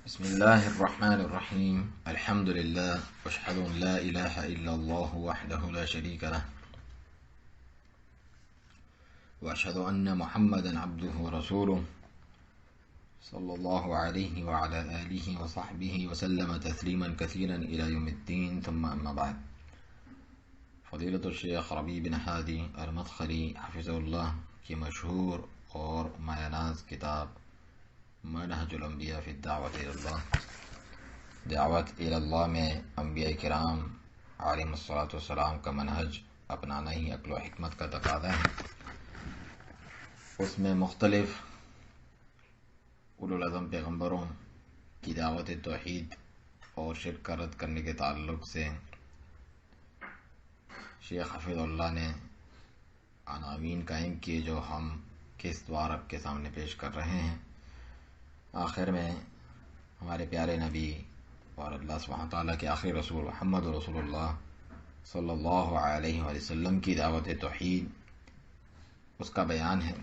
بسم الله الرحمن الرحيم. الحمد لله واشهد ان لا اله الا الله وحده لا شريك له واشهد ان محمدا عبده ورسوله صلى الله عليه وعلى اله وصحبه وسلم تسليما كثيرا الى يوم الدين. ثم اما بعد، فضیلۃ الشیخ ربیع بن ہادی المدخلی حفظہ اللہ کی مشہور اور مایہ ناز کتاب منہج الانبیاء فی الدعوۃ الی اللہ، دعوت الی اللہ میں انبیاء کرام علیہم الصلاۃ والسلام کا منہج اپنانا ہی عقل و حکمت کا تقاضا ہے۔ اس میں مختلف اولوالعزم پیغمبروں کی دعوت توحید اور شرک کا رد کرنے کے تعلق سے شیخ حفظ اللہ نے عناوین قائم کیے جو ہم قسط وار آپ کے سامنے پیش کر رہے ہیں۔ آخر میں ہمارے پیارے نبی اور اللہ سبحانہ تعالیٰ کے آخری رسول محمد رسول اللہ صلی اللہ علیہ وسلم کی دعوت توحید، اس کا بیان ہے۔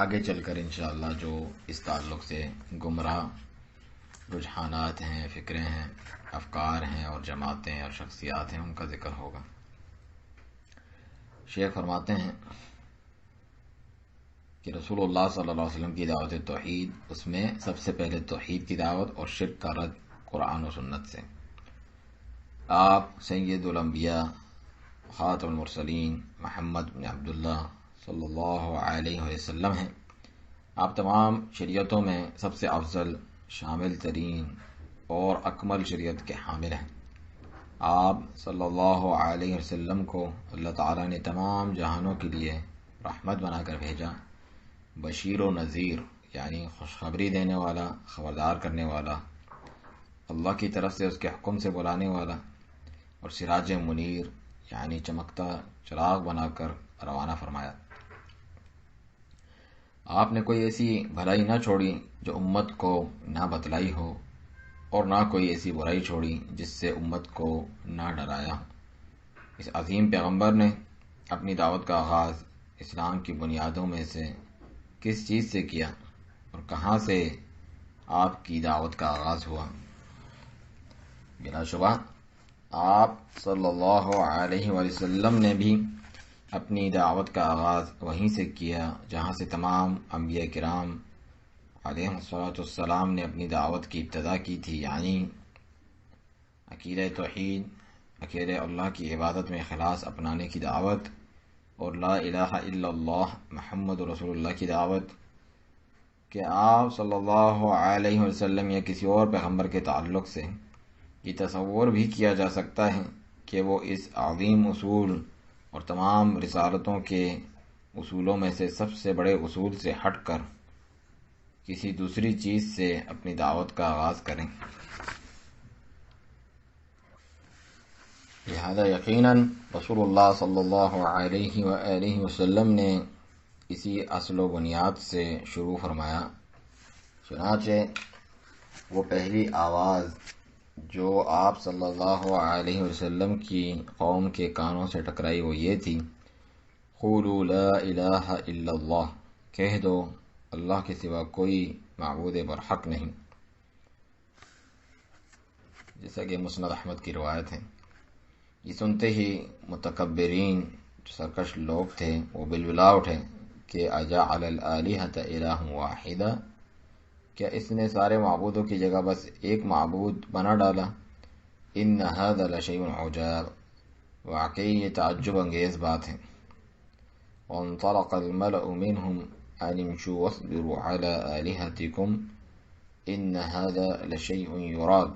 آگے چل کر انشاءاللہ جو اس تعلق سے گمراہ رجحانات ہیں، فکریں ہیں، افکار ہیں اور جماعتیں اور شخصیات ہیں، ان کا ذکر ہوگا۔ شیخ فرماتے ہیں کہ رسول اللہ صلی اللہ علیہ وسلم کی دعوت توحید، اس میں سب سے پہلے توحید کی دعوت اور شرک کا رد قرآن و سنت سے۔ آپ سید الانبیاء خاتم المرسلین محمد بن عبداللہ صلی اللہ علیہ وسلم ہیں۔ آپ تمام شریعتوں میں سب سے افضل، شامل ترین اور اکمل شریعت کے حامل ہیں۔ آپ صلی اللہ علیہ وسلم کو اللہ تعالیٰ نے تمام جہانوں کے لیے رحمت بنا کر بھیجا، بشیر و نذیر یعنی خوشخبری دینے والا، خبردار کرنے والا، اللہ کی طرف سے اس کے حکم سے بلانے والا، اور سراج منیر یعنی چمکتا چراغ بنا کر روانہ فرمایا۔ آپ نے کوئی ایسی بھلائی نہ چھوڑی جو امت کو نہ بتلائی ہو، اور نہ کوئی ایسی برائی چھوڑی جس سے امت کو نہ ڈرایا ہو۔ اس عظیم پیغمبر نے اپنی دعوت کا آغاز اسلام کی بنیادوں میں سے کس چیز سے کیا اور کہاں سے آپ کی دعوت کا آغاز ہوا؟ بلا شبہ آپ صلی اللہ علیہ وسلم نے بھی اپنی دعوت کا آغاز وہیں سے کیا جہاں سے تمام انبیاء کرام علیہم الصلاۃ والسلام نے اپنی دعوت کی ابتدا کی تھی، یعنی عقیدہ توحید، اکیلے اللہ کی عبادت میں اخلاص اپنانے کی دعوت، اور لا الہ الا اللہ محمد رسول اللہ کی دعوت۔ کہ آپ صلی اللہ علیہ وسلم یا کسی اور پیغمبر کے تعلق سے یہ تصور بھی کیا جا سکتا ہے کہ وہ اس عظیم اصول اور تمام رسالتوں کے اصولوں میں سے سب سے بڑے اصول سے ہٹ کر کسی دوسری چیز سے اپنی دعوت کا آغاز کریں۔ لہذا یقیناً رسول اللہ صلی اللہ علیہ وآلہ وسلم نے اسی اصل و بنیاد سے شروع فرمایا۔ چنانچہ وہ پہلی آواز جو آپ صلی اللہ علیہ وسلم کی قوم کے کانوں سے ٹکرائی وہ یہ تھی، قولوا لا الہ الا اللہ، کہہ دو اللہ کے سوا کوئی معبود برحق نہیں۔ جیسا کہ مسند احمد کی روایت ہے، یہ سنتے ہی متکبرین جو سرکش لوگ تھے وہ بلبلا اٹھے کہ اجعل الآلہۃ الہ واحدہ، کیا اس نے سارے معبودوں کی جگہ بس ایک معبود بنا ڈالا؟ ان ھذا لشیء عجاب، واقعی یہ تعجب انگیز بات ہے۔ وانطلق الملأ منهم ان امشوا واصبروا على آلہتکم ان ھذا لشیء یراد،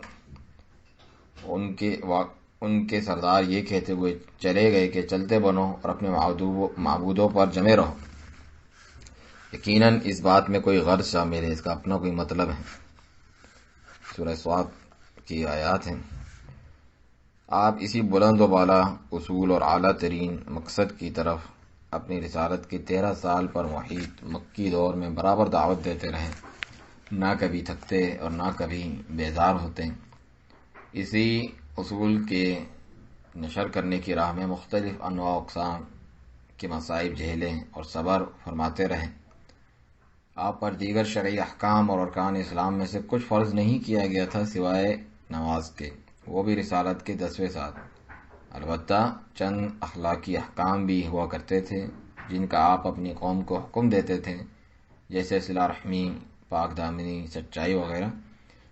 ان کے سردار یہ کہتے ہوئے چلے گئے کہ چلتے بنو اور اپنے معبودوں پر جمے رہو، یقیناً اس بات میں کوئی غرض شامل ہے، اس کا اپنا کوئی مطلب ہے۔ سورہ صاد کی آیات ہیں۔ آپ اسی بلند و بالا اصول اور اعلیٰ ترین مقصد کی طرف اپنی رسالت کے 13 سال پر محیط مکی دور میں برابر دعوت دیتے رہے، نہ کبھی تھکتے اور نہ کبھی بیزار ہوتے۔ اسی اصول کے نشر کرنے کی راہ میں مختلف انواع و اقسام کے مصائب جھیلیں اور صبر فرماتے رہے۔ آپ پر دیگر شرعی احکام اور ارکان اسلام میں سے کچھ فرض نہیں کیا گیا تھا سوائے نماز کے، وہ بھی رسالت کے 10ویں سال۔ البتہ چند اخلاقی احکام بھی ہوا کرتے تھے جن کا آپ اپنی قوم کو حکم دیتے تھے، جیسے صلہ رحمی، پاک دامنی، سچائی وغیرہ،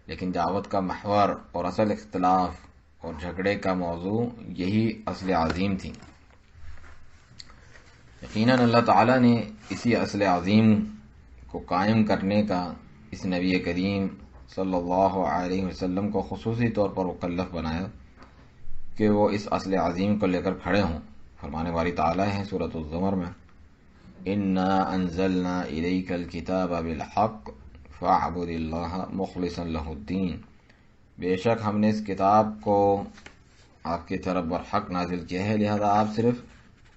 لیکن دعوت کا محور اور اصل اختلاف اور جھگڑے کا موضوع یہی اصل عظیم تھی۔ یقیناً اللہ تعالیٰ نے اسی اصل عظیم کو قائم کرنے کا اس نبی کریم صلی اللہ علیہ وسلم کو خصوصی طور پر مکلف بنایا کہ وہ اس اصل عظیم کو لے کر کھڑے ہوں۔ فرمانے والی تعالیٰ ہے سورۃ الزمر میں، اِنَّا أَنزَلْنَا إِلَيْكَ الْكِتَابَ بِالْحَقِّ فَاعْبُدِ اللَّهَ مُخْلِصًا لَهُ الدِّينَ، بے شک ہم نے اس کتاب کو آپ کی طرف برحق نازل کیا ہے، لہذا آپ صرف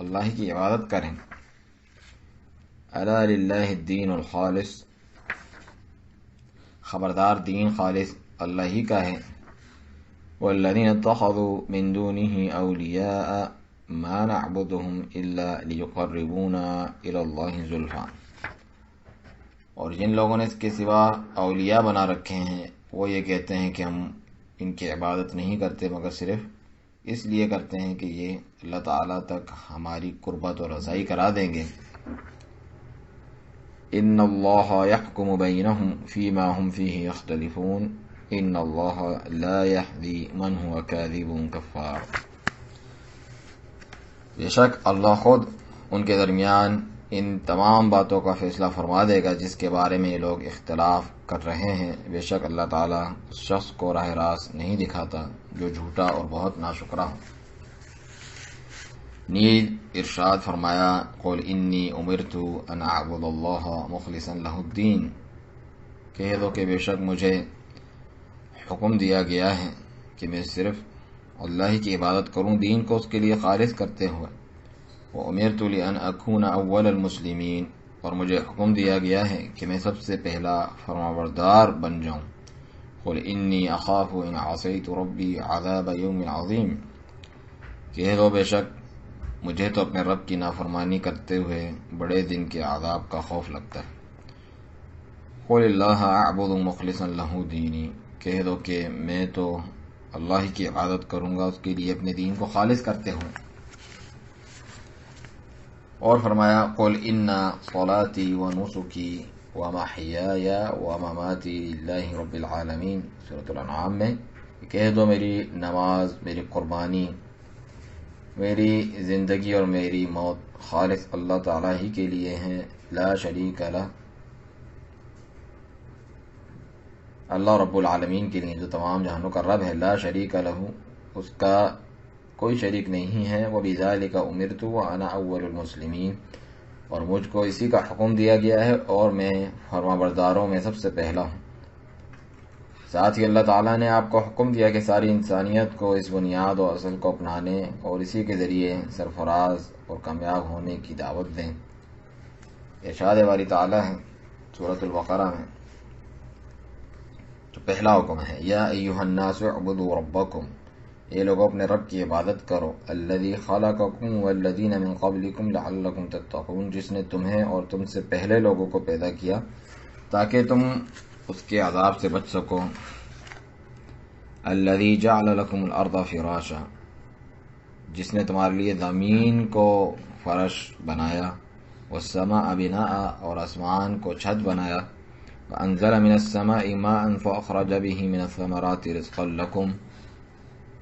اللہ کی عبادت کریں۔ الا للہ الدین الخالص، خبردار دین خالص اللہ ہی کا ہے۔ والذین اتخذوا من دونه اولیاء ما نعبدهم الا لیقربونا الی اللہ زلفی، اور جن لوگوں نے اس کے سوا اولیاء بنا رکھے ہیں وہ یہ کہتے ہیں کہ ہم ان کی عبادت نہیں کرتے مگر صرف اس لیے کرتے ہیں کہ یہ اللہ تعالیٰ تک ہماری قربت اور رسائی کرا دیں گے۔ ان اللہ یحکم بینہم فیما ہم فیہ یختلفون ان اللہ لا یہدی من هو کاذب کفار، بے شک اللہ خود ان کے درمیان ان تمام باتوں کا فیصلہ فرما دے گا جس کے بارے میں یہ لوگ اختلاف کر رہے ہیں۔ بے شک اللہ تعالیٰ اس شخص کو راہ راست نہیں دکھاتا جو جھوٹا اور بہت ناشکرا ہو۔ نیز ارشاد فرمایا، قل انی امرت ان اعبد اللہ مخلصا لہ الدین، کہہ دو کہ بے شک مجھے حکم دیا گیا ہے کہ میں صرف اللہ کی عبادت کروں، دین کو اس کے لیے خالص کرتے ہوئے۔ وَأُمِرْتُ لِأَنْ أَكُونَ أَوَّلَ الْمُسْلِمِينَ، اور مجھے حکم دیا گیا ہے کہ میں سب سے پہلا فرمانبردار بن جاؤں۔ قُلْ إِنِّي أَخَافُ إِنْ عَصَيْتُ رَبِّي عَذَابَ يَوْمٍ عَظِيمٍ، کہہ دو بے شک مجھے تو اپنے رب کی نافرمانی کرتے ہوئے بڑے دن کے عذاب کا خوف لگتا ہے۔ قُلِ اللَّهَ أَعْبُدُ مُخْلِصًا لَهُ دِينِي، کہہ دو کہ میں تو اللہ کی عبادت کروں گا اس کے لیے اپنے دین کو خالص کرتے ہوئے۔ اور فرمایا، قُلْ إِنَّ صَلَاتِي وَنُسُكِي وَمَحْيَايَ وَمَمَاتِي لِلَّهِ رَبِّ الْعَالَمِينَ، سورۃ الانعام میں کہہ دو میری نماز، میری قربانی، میری زندگی اور میری موت خالص اللہ تعالیٰ ہی کے لیے ہیں، لا شریک لہ، اللہ رب العالمین کے لیے جو تمام جہانوں کا رب ہے، لا شریک لہ، اس کا کوئی شریک نہیں ہے۔ وَبِذَلِكَ أُمِرْتُ وَأَنَا أَوَّلُ الْمُسْلِمِينَ، اور مجھ کو اسی کا حکم دیا گیا ہے اور میں فرمانبرداروں میں سب سے پہلا ہوں۔ ساتھ ہی اللہ تعالیٰ نے آپ کو حکم دیا کہ ساری انسانیت کو اس بنیاد و اصل کو اپنانے اور اسی کے ذریعے سرفراز اور کامیاب ہونے کی دعوت دیں۔ ارشاد باری تعالیٰ ہے سورۃ البقرہ میں جو پہلا حکم ہے، یا ایھا الناس اعبدوا ربکم، یہ لوگوں اپنے رب کی عبادت کرو، الذی خلقکم والذین من قبلکم لعلکم تتقون، جس نے تمہیں اور تم سے پہلے لوگوں کو پیدا کیا تاکہ تم اس کے عذاب سے بچ سکو۔ الذی جعل لکم الارض فراشا، جس نے تمہارے لیے زمین کو فرش بنایا، والسماء بناء، اور آسمان کو چھت بنایا، وانزل من السماء ماء فاخرج به من الثمرات رزقا لکم،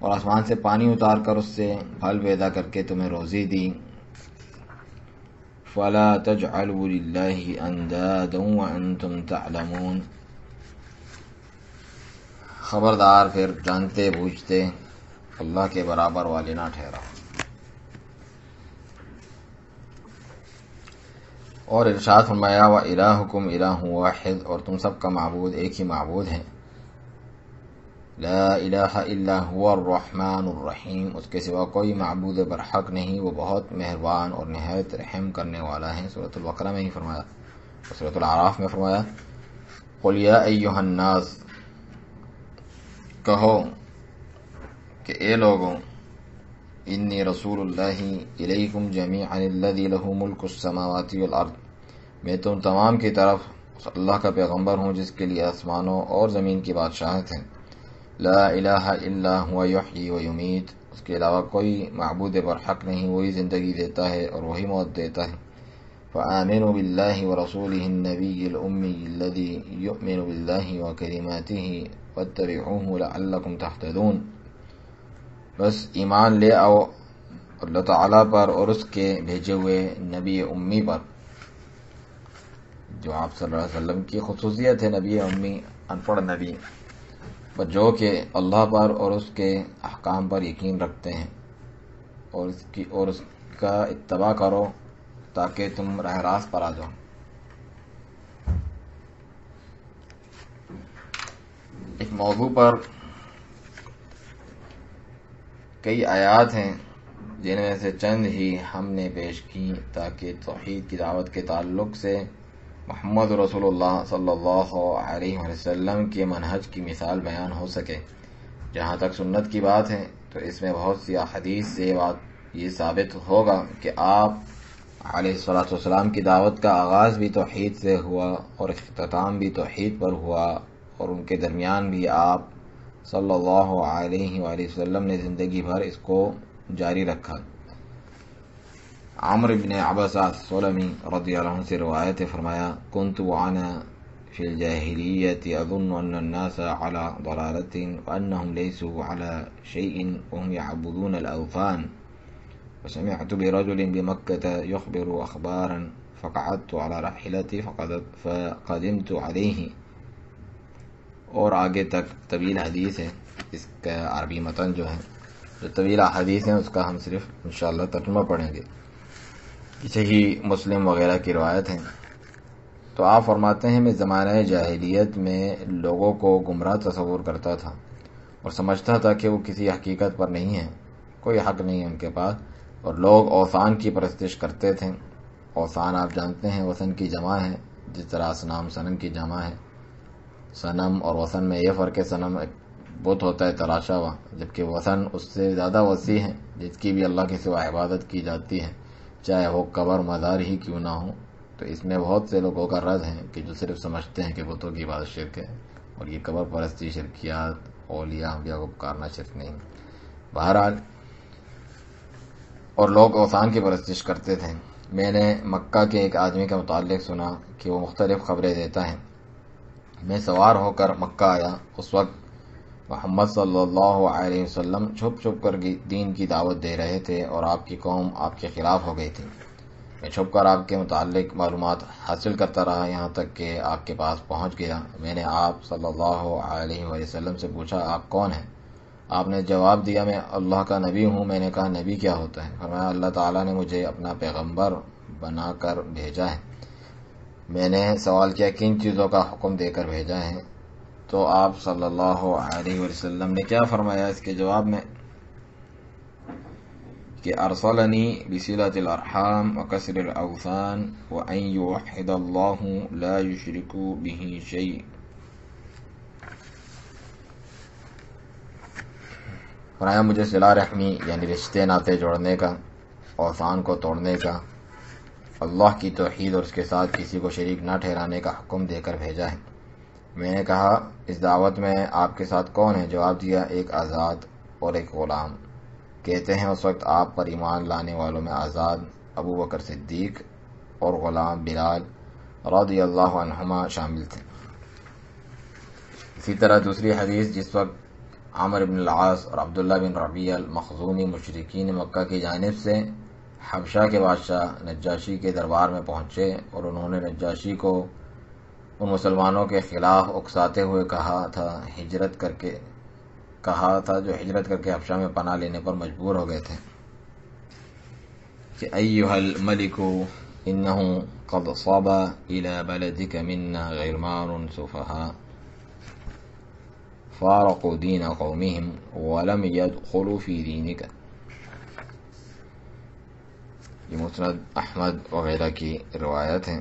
اور آسمان سے پانی اتار کر اس سے پھل پیدا کر کے تمہیں روزی دی۔ فلا تجعلوا للہ اندادا وانتم تعلمون، خبردار پھر جانتے بوجھتے اللہ کے برابر والے نہ ٹھہراؤ۔ اور ارشاد فرمایا، وَإِلَٰهُكُمْ إِلَٰهٌ وَاحِدٌ، اور تم سب کا معبود ایک ہی معبود ہے، لا الہ الا هو الرحمن الرحیم، اس کے سوا کوئی معبود برحق نہیں، وہ بہت مہربان اور نہایت رحم کرنے والا ہے۔ سورۃ البقرہ میں ہی فرمایا، اور سورۃ الاعراف میں فرمایا، قل یا ایھا الناس، کہو کہ اے لوگوں، انی رسول اللہ الیکم جمیعا الذی لہ ملک السماوات والارض، میں تم تمام کی طرف اللہ کا پیغمبر ہوں جس کے لیے آسمانوں اور زمین کی بادشاہت ہیں. لا الہ الا هو یحیی و یمیت، اس کے علاوہ کوئی معبود برحق نہیں، وہی زندگی دیتا ہے اور وہی موت دیتا ہے. فآمنوا باللہ ورسولہ النبی الأمی الذی یؤمن باللہ وکلماتہ واتبعوہ لعلکم تہتدون. بس ایمان لے آؤ اللہ تعالیٰ پر اور اس کے بھیجے ہوئے نبی امی پر، جو آپ صلی اللہ علیہ وسلم کی خصوصیت ہے، نبی امی، ان پڑھ نبی، پر جو کہ اللہ پر اور اس کے احکام پر یقین رکھتے ہیں اور اس کا اتباع کرو تاکہ تم راہ راست پر آ جاؤ. اس موضوع پر کئی آیات ہیں جن میں سے چند ہی ہم نے پیش کی تاکہ توحید کی دعوت کے تعلق سے محمد رسول اللہ صلی اللہ علیہ وسلم کے منہج کی مثال بیان ہو سکے. جہاں تک سنت کی بات ہے تو اس میں بہت سی احادیث سے بات یہ ثابت ہوگا کہ آپ علیہ الصلوۃ والسلام کی دعوت کا آغاز بھی توحید سے ہوا اور اختتام بھی توحید پر ہوا، اور ان کے درمیان بھی آپ صلی اللہ علیہ وآلہ وسلم نے زندگی بھر اس کو جاری رکھا. عمرو بن عبسہ السلمی رضی اللہ عنہ سے روایت ہے، فرمایا كنت وانا في الجاهلية أظن أن الناس على ضلالة وأنهم ليسوا على شيء وهم يعبدون الأوثان، وسمعت برجل بمكة يخبر أخبارا فقعدت على راحلتي فقدمت عليه. اور آگے تک طویل حدیث ہے، اس کا عربی متن جو ہے، جو طویل حدیث ہیں اس کا ہم صرف انشاءاللہ ترجمہ پڑھیں گے. صحیح مسلم وغیرہ کی روایت ہیں. تو آپ فرماتے ہیں میں زمانہ جاہلیت میں لوگوں کو گمراہ تصور کرتا تھا اور سمجھتا تھا کہ وہ کسی حقیقت پر نہیں ہیں، کوئی حق نہیں ہے ان کے پاس، اور لوگ اوثان کی پرستش کرتے تھے. اوثان آپ جانتے ہیں وثن کی جمع ہے، جس طرح اصنام صنم کی جمع ہے. صنم اور وثن میں یہ فرق ہے، صنم ایک بت ہوتا ہے تراشا ہوا، جبکہ وثن اس سے زیادہ وسیع ہے جس کی بھی اللہ کے سوا عبادت کی جاتی ہے، چاہے وہ قبر مزار ہی کیوں نہ ہو. تو اس میں بہت سے لوگوں کا رد ہے کہ جو صرف سمجھتے ہیں کہ بتوں کی عبادت شرک ہے، اور یہ قبر پرستی، شرکیات، اولیاء انبیاء کو پکارنا شرک نہیں. بہرحال اور لوگ اوثان کی پرستش کرتے تھے. میں نے مکہ کے ایک آدمی کے متعلق سنا کہ وہ مختلف خبریں دیتا ہے. میں سوار ہو کر مکہ آیا. اس وقت محمد صلی اللہ علیہ وسلم چھپ چھپ کر دین کی دعوت دے رہے تھے اور آپ کی قوم آپ کے خلاف ہو گئی تھی. میں چھپ کر آپ کے متعلق معلومات حاصل کرتا رہا یہاں تک کہ آپ کے پاس پہنچ گیا. میں نے آپ صلی اللہ علیہ وسلم سے پوچھا آپ کون ہیں؟ آپ نے جواب دیا میں اللہ کا نبی ہوں. میں نے کہا نبی کیا ہوتا ہے؟ فرمایا اللہ تعالیٰ نے مجھے اپنا پیغمبر بنا کر بھیجا ہے. میں نے سوال کیا کن چیزوں کا حکم دے کر بھیجا ہے؟ تو آپ صلی اللہ علیہ وسلم نے کیا فرمایا اس کے جواب میں کہ ارسلنی بصلۃ الارحام وکسر الاوثان وان یوحد اللہ لا یشرک به شیء. فرمایا مجھے صلہ رحمی یعنی رشتے ناطے جوڑنے کا، اوثان کو توڑنے کا، اللہ کی توحید اور اس کے ساتھ کسی کو شریک نہ ٹھہرانے کا حکم دے کر بھیجا ہے. میں نے کہا اس دعوت میں آپ کے ساتھ کون ہے؟ جواب دیا ایک آزاد اور ایک غلام. کہتے ہیں اس وقت آپ پر ایمان لانے والوں میں آزاد ابو بکر صدیق اور غلام بلال رضی اللہ عنہما شامل تھے. اسی طرح دوسری حدیث جس وقت عمرو بن العاص اور عبداللہ بن ربیعہ المخزومی مشرکین مکہ کی جانب سے حبشہ کے بادشاہ نجاشی کے دربار میں پہنچے اور انہوں نے نجاشی کو ان مسلمانوں کے خلاف اکساتے ہوئے کہا تھا جو ہجرت کر کے حبشہ میں پناہ لینے پر مجبور ہو گئے تھے کہ ایھا الملک انہ قد صاب الى بلدک منا غرمان سفہاء فارقوا دین قومہم ولم يدخلوا فی دینک. یہ مسند احمد وغیرہ کی روایت ہیں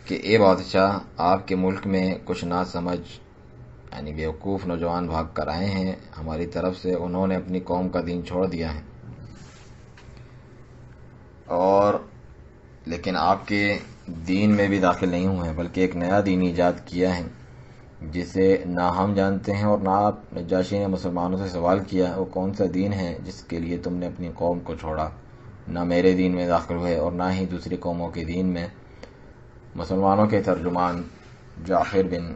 کہ اے بادشاہ آپ کے ملک میں کچھ نہ سمجھ یعنی بیوقوف نوجوان بھاگ کر آئے ہیں ہماری طرف سے. انہوں نے اپنی قوم کا دین چھوڑ دیا ہے اور لیکن آپ کے دین میں بھی داخل نہیں ہوئے ہیں، بلکہ ایک نیا دین ایجاد کیا ہے جسے نہ ہم جانتے ہیں، اور نہ آپ نجاشی نے مسلمانوں سے سوال کیا وہ کون سا دین ہے جس کے لیے تم نے اپنی قوم کو چھوڑا، نہ میرے دین میں داخل ہوئے اور نہ ہی دوسری قوموں کے دین میں۔ مسلمانوں کے ترجمان جعفر بن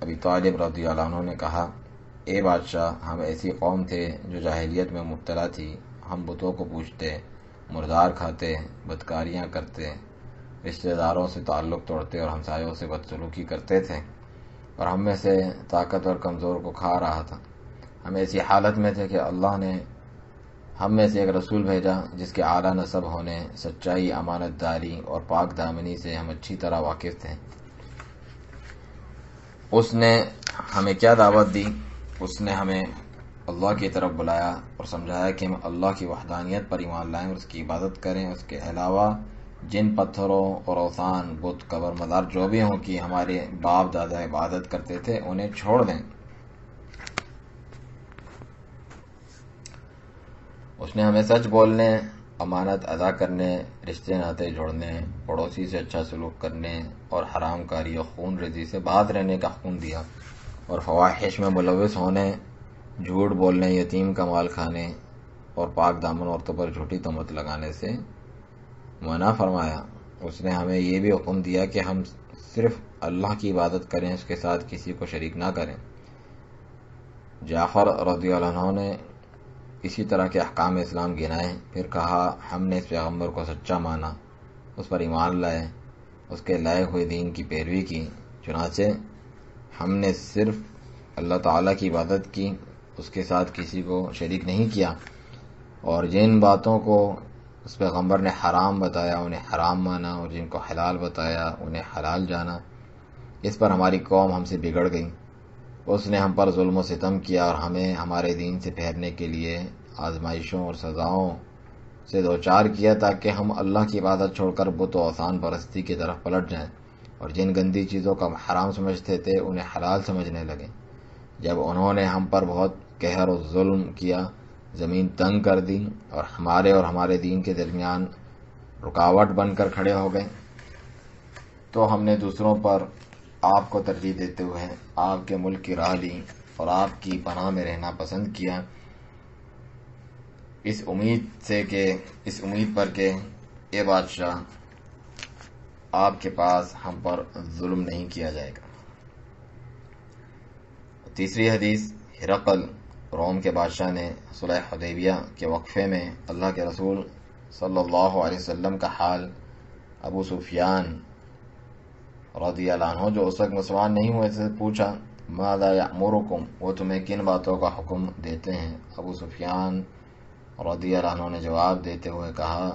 ابی طالب رضی اللہ عنہ نے کہا، اے بادشاہ، ہم ایسی قوم تھے جو جاہلیت میں مبتلا تھی، ہم بتوں کو پوجتے، مردار کھاتے، بدکاریاں کرتے، رشتہ داروں سے تعلق توڑتے اور ہمسایوں سے بدسلوکی کرتے تھے، اور ہم میں سے طاقتور کمزور کو کھا رہا تھا۔ ہم ایسی حالت میں تھے کہ اللہ نے ہم میں سے ایک رسول بھیجا جس کے اعلیٰ نسب ہونے، سچائی، امانت داری اور پاک دامنی سے ہم اچھی طرح واقف تھے۔ اس نے ہمیں کیا دعوت دی؟ اس نے ہمیں اللہ کی طرف بلایا اور سمجھایا کہ ہم اللہ کی وحدانیت پر ایمان لائیں اور اس کی عبادت کریں، اس کے علاوہ جن پتھروں اور اوثان، بت، قبر، مزار جو بھی ہوں کہ ہمارے باپ دادا عبادت کرتے تھے انہیں چھوڑ دیں۔ اس نے ہمیں سچ بولنے، امانت ادا کرنے، رشتے ناطے جوڑنے، پڑوسی سے اچھا سلوک کرنے اور حرام کاری اور خون ریزی سے باز رہنے کا حکم دیا، اور فواحش میں ملوث ہونے، جھوٹ بولنے، یتیم کا مال کھانے اور پاک دامن عورتوں پر جھوٹی تہمت لگانے سے منع فرمایا۔ اس نے ہمیں یہ بھی حکم دیا کہ ہم صرف اللہ کی عبادت کریں، اس کے ساتھ کسی کو شریک نہ کریں۔ جعفر رضی اللہ عنہ نے اسی طرح کے احکام اسلام گنائے، پھر کہا، ہم نے اس پیغمبر کو سچا مانا، اس پر ایمان لائے، اس کے لائے ہوئے دین کی پیروی کی، چنانچہ ہم نے صرف اللہ تعالیٰ کی عبادت کی، اس کے ساتھ کسی کو شریک نہیں کیا، اور جن باتوں کو اس پیغمبر نے حرام بتایا انہیں حرام مانا، اور جن کو حلال بتایا انہیں حلال جانا۔ اس پر ہماری قوم ہم سے بگڑ گئی، اس نے ہم پر ظلم و ستم کیا اور ہمیں ہمارے دین سے پھیرنے کے لیے آزمائشوں اور سزاؤں سے دوچار کیا تاکہ ہم اللہ کی عبادت چھوڑ کر بت و اوثان پرستی کی طرف پلٹ جائیں، اور جن گندی چیزوں کو ہم حرام سمجھتے تھے انہیں حلال سمجھنے لگے۔ جب انہوں نے ہم پر بہت قہر و ظلم کیا، زمین تنگ کر دی اور ہمارے دین کے درمیان رکاوٹ بن کر کھڑے ہو گئے، تو ہم نے دوسروں پر آپ کو ترجیح دیتے ہوئے آپ کے ملک کی راہ لی اور آپ کی پناہ میں رہنا پسند کیا، اس امید پر کہ اے بادشاہ، آپ کے پاس ہم پر ظلم نہیں کیا جائے گا۔ تیسری حدیث، ہرقل روم کے بادشاہ نے صلح حدیبیہ کے وقفے میں اللہ کے رسول صلی اللہ علیہ وسلم کا حال ابو سفیان رضی اللہ عنہ جو اس وقت مسلمان نہیں ہوئے سے پوچھا، ماذا یأمرکم، وہ تمہیں کن باتوں کا حکم دیتے ہیں؟ ابو سفیان رضی اللہ عنہ نے جواب دیتے ہوئے کہا،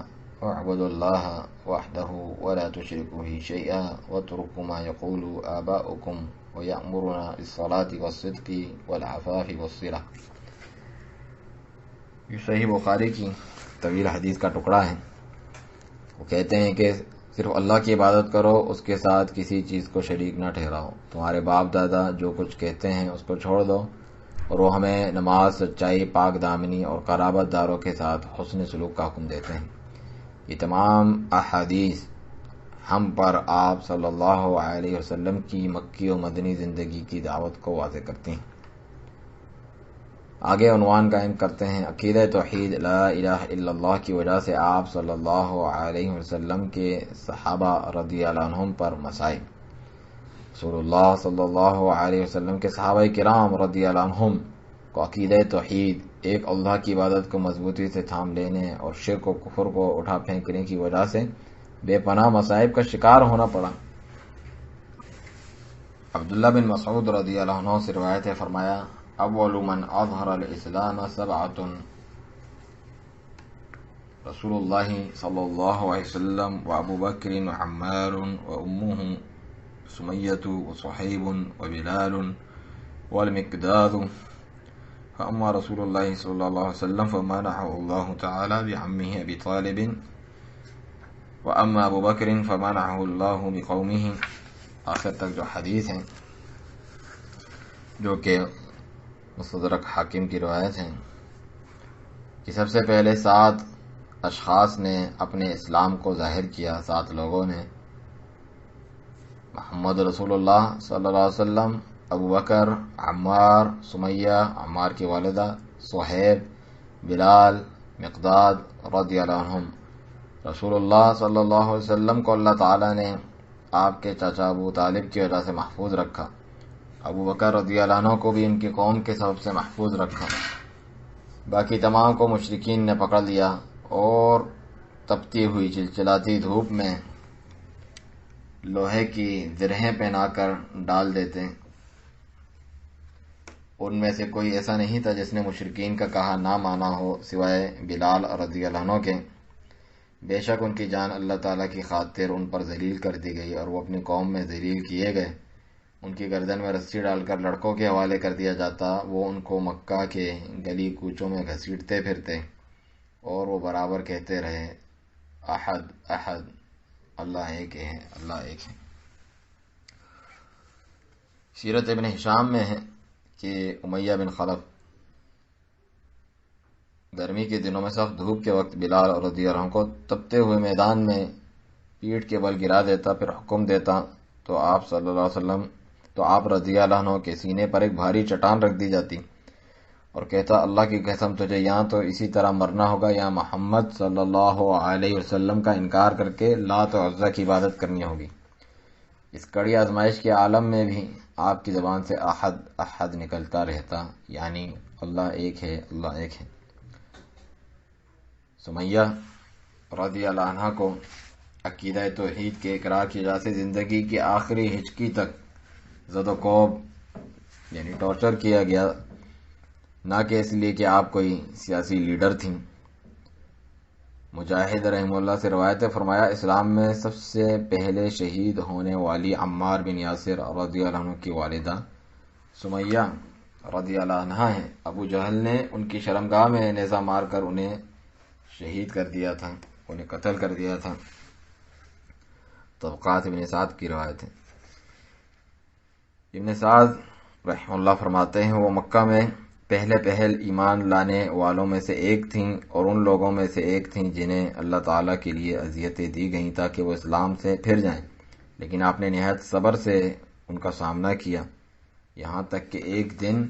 اعبدوا اللہ وحدہ ولا تشرکوا به شیئا واترکوا ما یقول آباؤکم ویأمرنا بالصلاة والصدق والعفاف والصلہ۔ یہ صحیح بخاری کی طویل حدیث کا ٹکڑا ہے۔ وہ کہتے ہیں کہ صرف اللہ کی عبادت کرو، اس کے ساتھ کسی چیز کو شریک نہ ٹھہراؤ، تمہارے باپ دادا جو کچھ کہتے ہیں اس کو چھوڑ دو، اور وہ ہمیں نماز، سچائی، پاک دامنی اور قرابت داروں کے ساتھ حسن سلوک کا حکم دیتے ہیں۔ یہ تمام احادیث ہم پر آپ صلی اللہ علیہ وسلم کی مکی و مدنی زندگی کی دعوت کو واضح کرتی ہیں۔ آگے عنوان قائم کرتے ہیں، عقیدہ توحید لا الہ الا اللہ کی وجہ سے آپ صلی اللہ علیہ وسلم کے صحابہ رضی اللہ عنہم پر مسائل۔ رسول اللہ صلی اللہ علیہ وسلم کے صحابہ کرام رضی اللہ عنہم کو عقیدہ توحید، ایک اللہ کی عبادت کو مضبوطی سے تھام لینے اور شرک و کفر کو اٹھا پھینکنے کی وجہ سے بے پناہ مصائب کا شکار ہونا پڑا۔ عبداللہ بن مسعود رضی اللہ عنہ سے روایت ہے، فرمایا، اول من اظہر الاسلام سبعۃ، رسول اللہ صلی اللہ علیہ وسلم وابو بکر وعمار وامہ سمیۃ وصہیب وبلال والمقداد، فاما رسول اللہ صلی اللہ علیہ وسلم فمنحه اللہ تعالی بعمہ ابی طالب، واما ابو بکر فمنحه اللہ بقومہ، آخر تک جو حدیث ہیں جو کہ مستدرک حاکم کی روایت ہے کہ سب سے پہلے 7 اشخاص نے اپنے اسلام کو ظاہر کیا، 7 لوگوں نے، محمد رسول اللہ صلی اللہ علیہ وسلم، ابو بکر، عمار، سمیہ عمار کی والدہ، صہیب، بلال، مقداد رضی اللہ عنہم۔ رسول اللہ صلی اللہ علیہ وسلم کو اللہ تعالیٰ نے آپ کے چاچا ابو طالب کی وجہ سے محفوظ رکھا، ابو بکر رضی اللہ عنہ کو بھی ان کی قوم کے سبب سے محفوظ رکھا، باقی تمام کو مشرکین نے پکڑ لیا اور تپتی ہوئی چلچلاتی دھوپ میں لوہے کی زرہیں پہنا کر ڈال دیتے۔ ان میں سے کوئی ایسا نہیں تھا جس نے مشرکین کا کہا نہ مانا ہو سوائے بلال رضی اللہ عنہ کے۔ بے شک ان کی جان اللہ تعالیٰ کی خاطر ان پر ذلیل کر دی گئی اور وہ اپنی قوم میں ذلیل کیے گئے۔ ان کی گردن میں رسی ڈال کر لڑکوں کے حوالے کر دیا جاتا، وہ ان کو مکہ کے گلی کوچوں میں گھسیٹتے پھرتے اور وہ برابر کہتے رہے احد احد، اللہ ایک ہے، اللہ ایک ہے۔ سیرت ابن ہشام میں ہے کہ امیہ بن خلف گرمی کے دنوں میں سخت دھوپ کے وقت بلال رضی اللہ عنہ کو تپتے ہوئے میدان میں پیٹھ کے بل گرا دیتا، پھر حکم دیتا تو آپ صلی اللہ علیہ وسلم رضی اللہ عنہ کے سینے پر ایک بھاری چٹان رکھ دی جاتی اور کہتا اللہ کی قسم تجھے یہاں تو اسی طرح مرنا ہوگا یا محمد صلی اللہ علیہ وسلم کا انکار کر کے لات و عزیٰ کی عبادت کرنی ہوگی۔ اس کڑی آزمائش کے عالم میں بھی آپ کی زبان سے احد احد نکلتا رہتا، یعنی اللہ ایک ہے، اللہ ایک ہے۔ سمیہ رضی اللہ عنہ کو عقیدہ توحید کے اقرار کی وجہ سے زندگی کی آخری ہچکی تک زد و کوب یعنی ٹارچر کیا گیا، نہ کہ اس لیے کہ آپ کوئی سیاسی لیڈر تھیں۔ مجاہد رحمہ اللہ سے روایت ہے، فرمایا اسلام میں سب سے پہلے شہید ہونے والی عمار بن یاسر رضی اللہ عنہ کی والدہ سمیہ رضی اللہ عنہ ہیں۔ ابو جہل نے ان کی شرمگاہ میں نیزہ مار کر انہیں شہید کر دیا تھا، انہیں قتل کر دیا تھا۔ طبقات ابن سعد کی روایت ہے۔ ابن سعد رحمہ اللہ فرماتے ہیں وہ مکہ میں پہل ایمان لانے والوں میں سے ایک تھیں اور ان لوگوں میں سے ایک تھیں جنہیں اللہ تعالیٰ کے لیے اذیتیں دی گئیں تاکہ وہ اسلام سے پھر جائیں، لیکن آپ نے نہایت صبر سے ان کا سامنا کیا، یہاں تک کہ ایک دن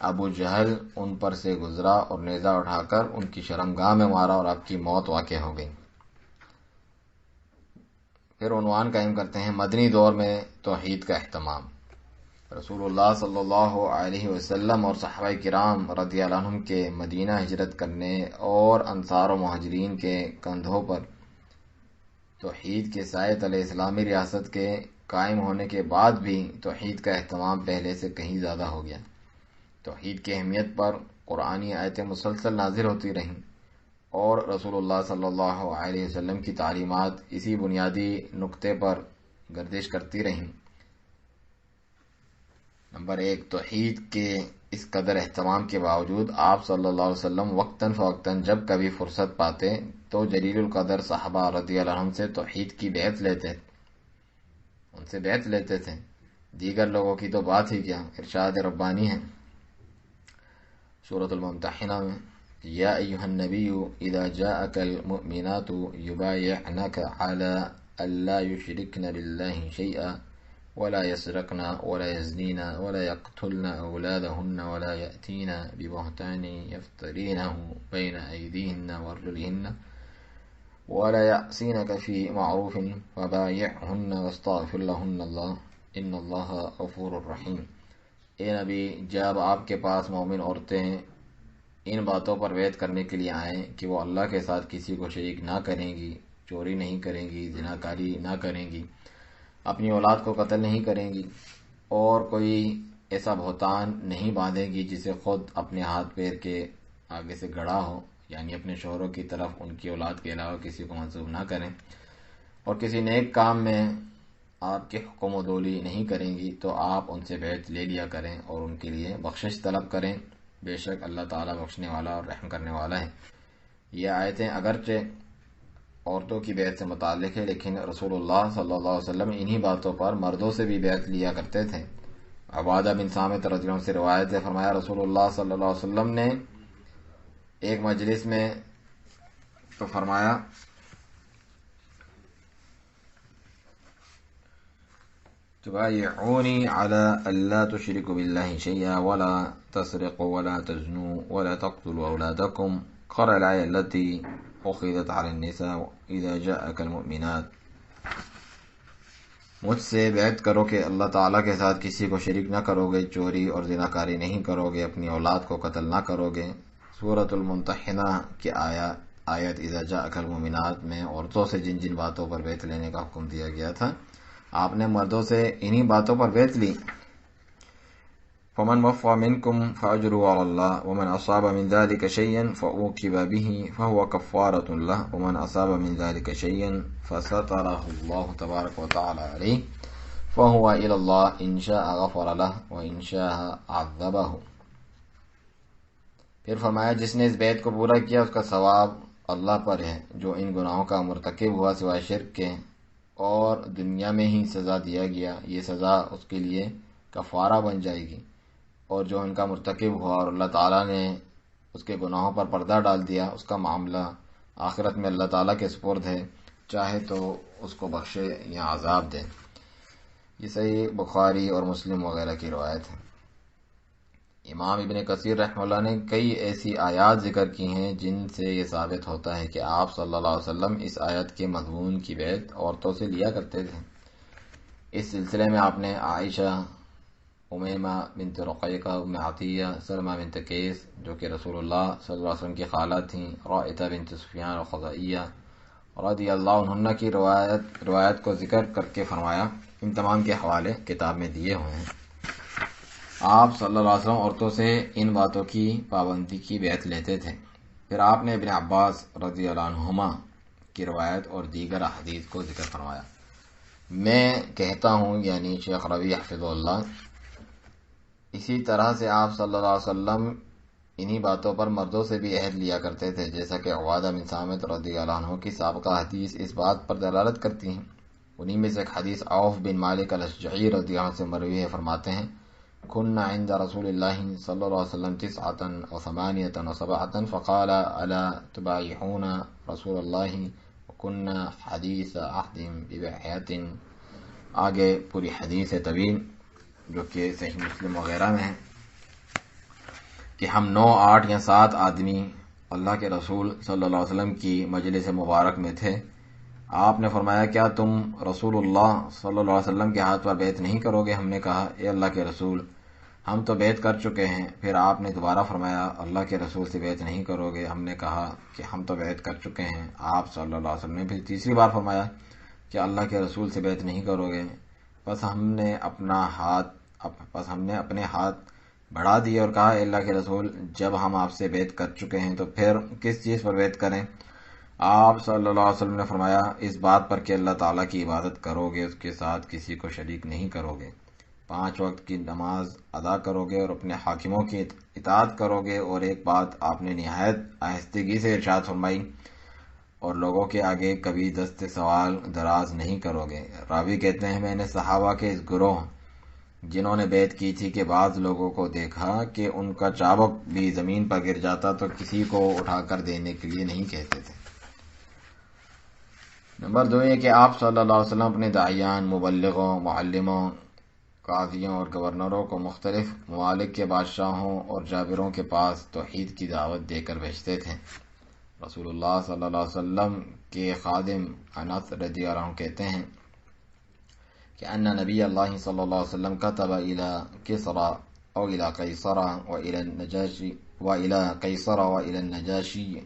ابو جہل ان پر سے گزرا اور نیزہ اٹھا کر ان کی شرمگاہ میں مارا اور آپ کی موت واقع ہو گئی۔ پھر عنوان قائم کرتے ہیں مدنی دور میں توحید کا اہتمام۔ رسول اللہ صلی اللہ علیہ وسلم اور صحابہ کرام رضی اللہ عنہم کے مدینہ ہجرت کرنے اور انصار و مہاجرین کے کندھوں پر توحید کے سائے تلے اسلامی ریاست کے قائم ہونے کے بعد بھی توحید کا اہتمام پہلے سے کہیں زیادہ ہو گیا۔ توحید کی اہمیت پر قرآنی آیتیں مسلسل نازل ہوتی رہیں اور رسول اللہ صلی اللہ علیہ وسلم کی تعلیمات اسی بنیادی نقطے پر گردش کرتی رہیں۔ نمبر 1، توحید کے اس قدر اہتمام کے باوجود آپ صلی اللہ علیہ وسلم وقتاً فوقتاً جب کبھی فرصت پاتے تو جلیل القدر صحابہ رضی اللہ عنہم سے توحید کی بیعت لیتے، ان سے بیعت لیتے تھے۔ دیگر لوگوں کی تو بات ہی کیا، ارشاد ربانی ہے سورۃ الممتحنہ میں، یا ایھا النبی اذا جاءک المؤمنات یبایعنک علی الا یشرکن باللہ شیئا ولا يسرقن ولا يزنين ولا يقتلن أولادهن ولا يأتين ببهتان يفترينه بين أيديهن وأرجلهن ولا يعصينك في معروف فبايعهن واستغفر لهن الله إن الله غفور رحيم۔ اے نبی، جب آپ کے پاس مومن عورتیں ان باتوں پر بیعت کرنے کے لیے آئیں کہ وہ اللہ کے ساتھ کسی کو شریک نہ کریں گی، چوری نہیں کریں گی، زناکاری نہ کریں گی، اپنی اولاد کو قتل نہیں کریں گی اور کوئی ایسا بہتان نہیں باندھیں گی جسے خود اپنے ہاتھ پیر کے آگے سے گڑا ہو، یعنی اپنے شوہروں کی طرف ان کی اولاد کے علاوہ کسی کو منسوب نہ کریں، اور کسی نیک کام میں آپ کے حکم و دولی نہیں کریں گی تو آپ ان سے بیعت لے لیا کریں اور ان کے لیے بخشش طلب کریں، بے شک اللہ تعالیٰ بخشنے والا اور رحم کرنے والا ہے۔ یہ آیتیں اگرچہ عورتوں کی بیعت سے متعلق ہے، لیکن رسول اللہ صلی اللہ علیہ وسلم انہی باتوں پر مردوں سے بھی بیعت لیا کرتے تھے۔ عبادہ بن صامت رضی اللہ عنہ سے روایت ہے، فرمایا رسول اللہ صلی اللہ علیہ وسلم نے ایک مجلس میں تو فرمایا تبايعوني على ألا تشركوا بالله شيئا ولا تسرقوا ولا تزنوا ولا تقتلوا أولادكم، قرأ الآية التي أخذت على النساء إذا جاءك المؤمنات. مجھ سے بیعت کرو کہ اللہ تعالیٰ کے ساتھ کسی کو شریک نہ کرو گے، چوری اور زناکاری نہیں کرو گے، اپنی اولاد کو قتل نہ کرو گے. سورۃ الممتحنہ کی آیت اذا جاءک المؤمنات میں عورتوں سے جن جن باتوں پر بیعت لینے کا حکم دیا گیا تھا، آپ نے مردوں سے انہی باتوں پر بیعت لی. فمن وفى منكم فأجره على الله ومن أصاب من ذلك شيئا فعوقب به فهو كفارة له ومن أصاب من ذلك شيئا فستره الله تبارك وتعالى عليه فهو إلى الله إن شاء غفر له وإن شاء عذبه. پھر فرمایا جس نے اس بیعت کو پورا کیا اس کا ثواب اللہ پر ہے، جو ان گناہوں کا مرتکب ہوا سوائے شرک کے اور دنیا میں ہی سزا دیا گیا، یہ سزا اس کے لیے کفارہ بن جائے گی، اور جو ان کا مرتکب ہوا اور اللہ تعالیٰ نے اس کے گناہوں پر پردہ ڈال دیا، اس کا معاملہ آخرت میں اللہ تعالیٰ کے سپرد ہے، چاہے تو اس کو بخشے یا عذاب دے. یہ صحیح بخاری اور مسلم وغیرہ کی روایت ہے. امام ابن کثیر رحمہ اللہ نے کئی ایسی آیات ذکر کی ہیں جن سے یہ ثابت ہوتا ہے کہ آپ صلی اللہ علیہ وسلم اس آیت کے مضمون کی بیعت عورتوں سے لیا کرتے تھے. اس سلسلے میں آپ نے عائشہ، امیمہ بنت رقیقہ، ام عطیہ، سلمہ بنت قیس جو کہ رسول اللہ صلی اللہ علیہ وسلم کی خالہ تھیں، رائطہ بنت سفیان الخزاعیہ رضی اللہ عنہ کی روایت کو ذکر کر کے فرمایا. ان تمام کے حوالے کتاب میں دیے ہوئے ہیں. آپ صلی اللہ علیہ وسلم عورتوں سے ان باتوں کی پابندی کی بیعت لیتے تھے. پھر آپ نے ابن عباس رضی اللہ عنہما کی روایت اور دیگر احادیث کو ذکر فرمایا. میں کہتا ہوں، یعنی شیخ ربیع حفظہ اللہ، اسی طرح سے آپ صلی اللہ علیہ وسلم انہی باتوں پر مردوں سے بھی عہد لیا کرتے تھے، جیسا کہ عبادہ بن صامت رضی اللہ عنہ کی سابقہ حدیث اس بات پر دلالت کرتی ہیں. انہی میں سے ایک حدیث عوف بن مالک الاشجعی رضی اللہ عنہ سے مروی ہے، فرماتے ہیں كنا عند رسول الله صلى الله عليه وسلم 9 و8 و7 فقال ألا تبايعون رسول الله وكنا حديث عهد ببيعة. آگے پوری حدیث ہے طویل جو کہ صحیح مسلم وغیرہ میں ہے کہ ہم 9، 8 یا 7 آدمی اللہ کے رسول صلی اللہ علیہ وسلم کی مجلس مبارک میں تھے. آپ نے فرمایا کیا تم رسول اللہ صلی اللہ علیہ وسلم کے ہاتھ پر بیعت نہیں کرو گے؟ ہم نے کہا اے اللہ کے رسول، ہم تو بیعت کر چکے ہیں. پھر آپ نے دوبارہ فرمایا اللہ کے رسول سے بیعت نہیں کرو گے؟ ہم نے کہا کہ ہم تو بیعت کر چکے ہیں. آپ صلی اللہ علیہ وسلم نے پھر تیسری بار فرمایا کہ اللہ کے رسول سے بیعت نہیں کرو گے. بس ہم نے اپنے ہاتھ بڑھا دیے اور کہا اے اللہ کے رسول، جب ہم آپ سے بیعت کر چکے ہیں تو پھر کس چیز پر بیعت کریں؟ آپ صلی اللہ علیہ وسلم نے فرمایا اس بات پر کہ اللہ تعالیٰ کی عبادت کرو گے، اس کے ساتھ کسی کو شریک نہیں کرو گے، 5 وقت کی نماز ادا کرو گے اور اپنے حاکموں کی اطاعت کرو گے. اور ایک بات آپ نے نہایت آہستگی سے ارشاد فرمائی، اور لوگوں کے آگے کبھی دست سوال دراز نہیں کرو گے. راوی کہتے ہیں میں نے صحابہ کے اس گروہ جنہوں نے بیعت کی تھی کہ بعض لوگوں کو دیکھا کہ ان کا چابک بھی زمین پر گر جاتا تو کسی کو اٹھا کر دینے کے لیے نہیں کہتے تھے. نمبر 2 یہ کہ آپ صلی اللہ علیہ وسلم اپنے داعیان، مبلغوں، معلموں، قاضیوں اور گورنروں کو مختلف ممالک کے بادشاہوں اور جابروں کے پاس توحید کی دعوت دے کر بھیجتے تھے. رسول اللہ صلی اللہ علیہ وسلم کے خادم انس رضی اللہ عنہ کہتے ہیں کہ ان نبی اللہ صلی اللہ علیہ وسلم كتب الى کسرى او الى قیصر والى النجاشی والى قیصر والى النجاشی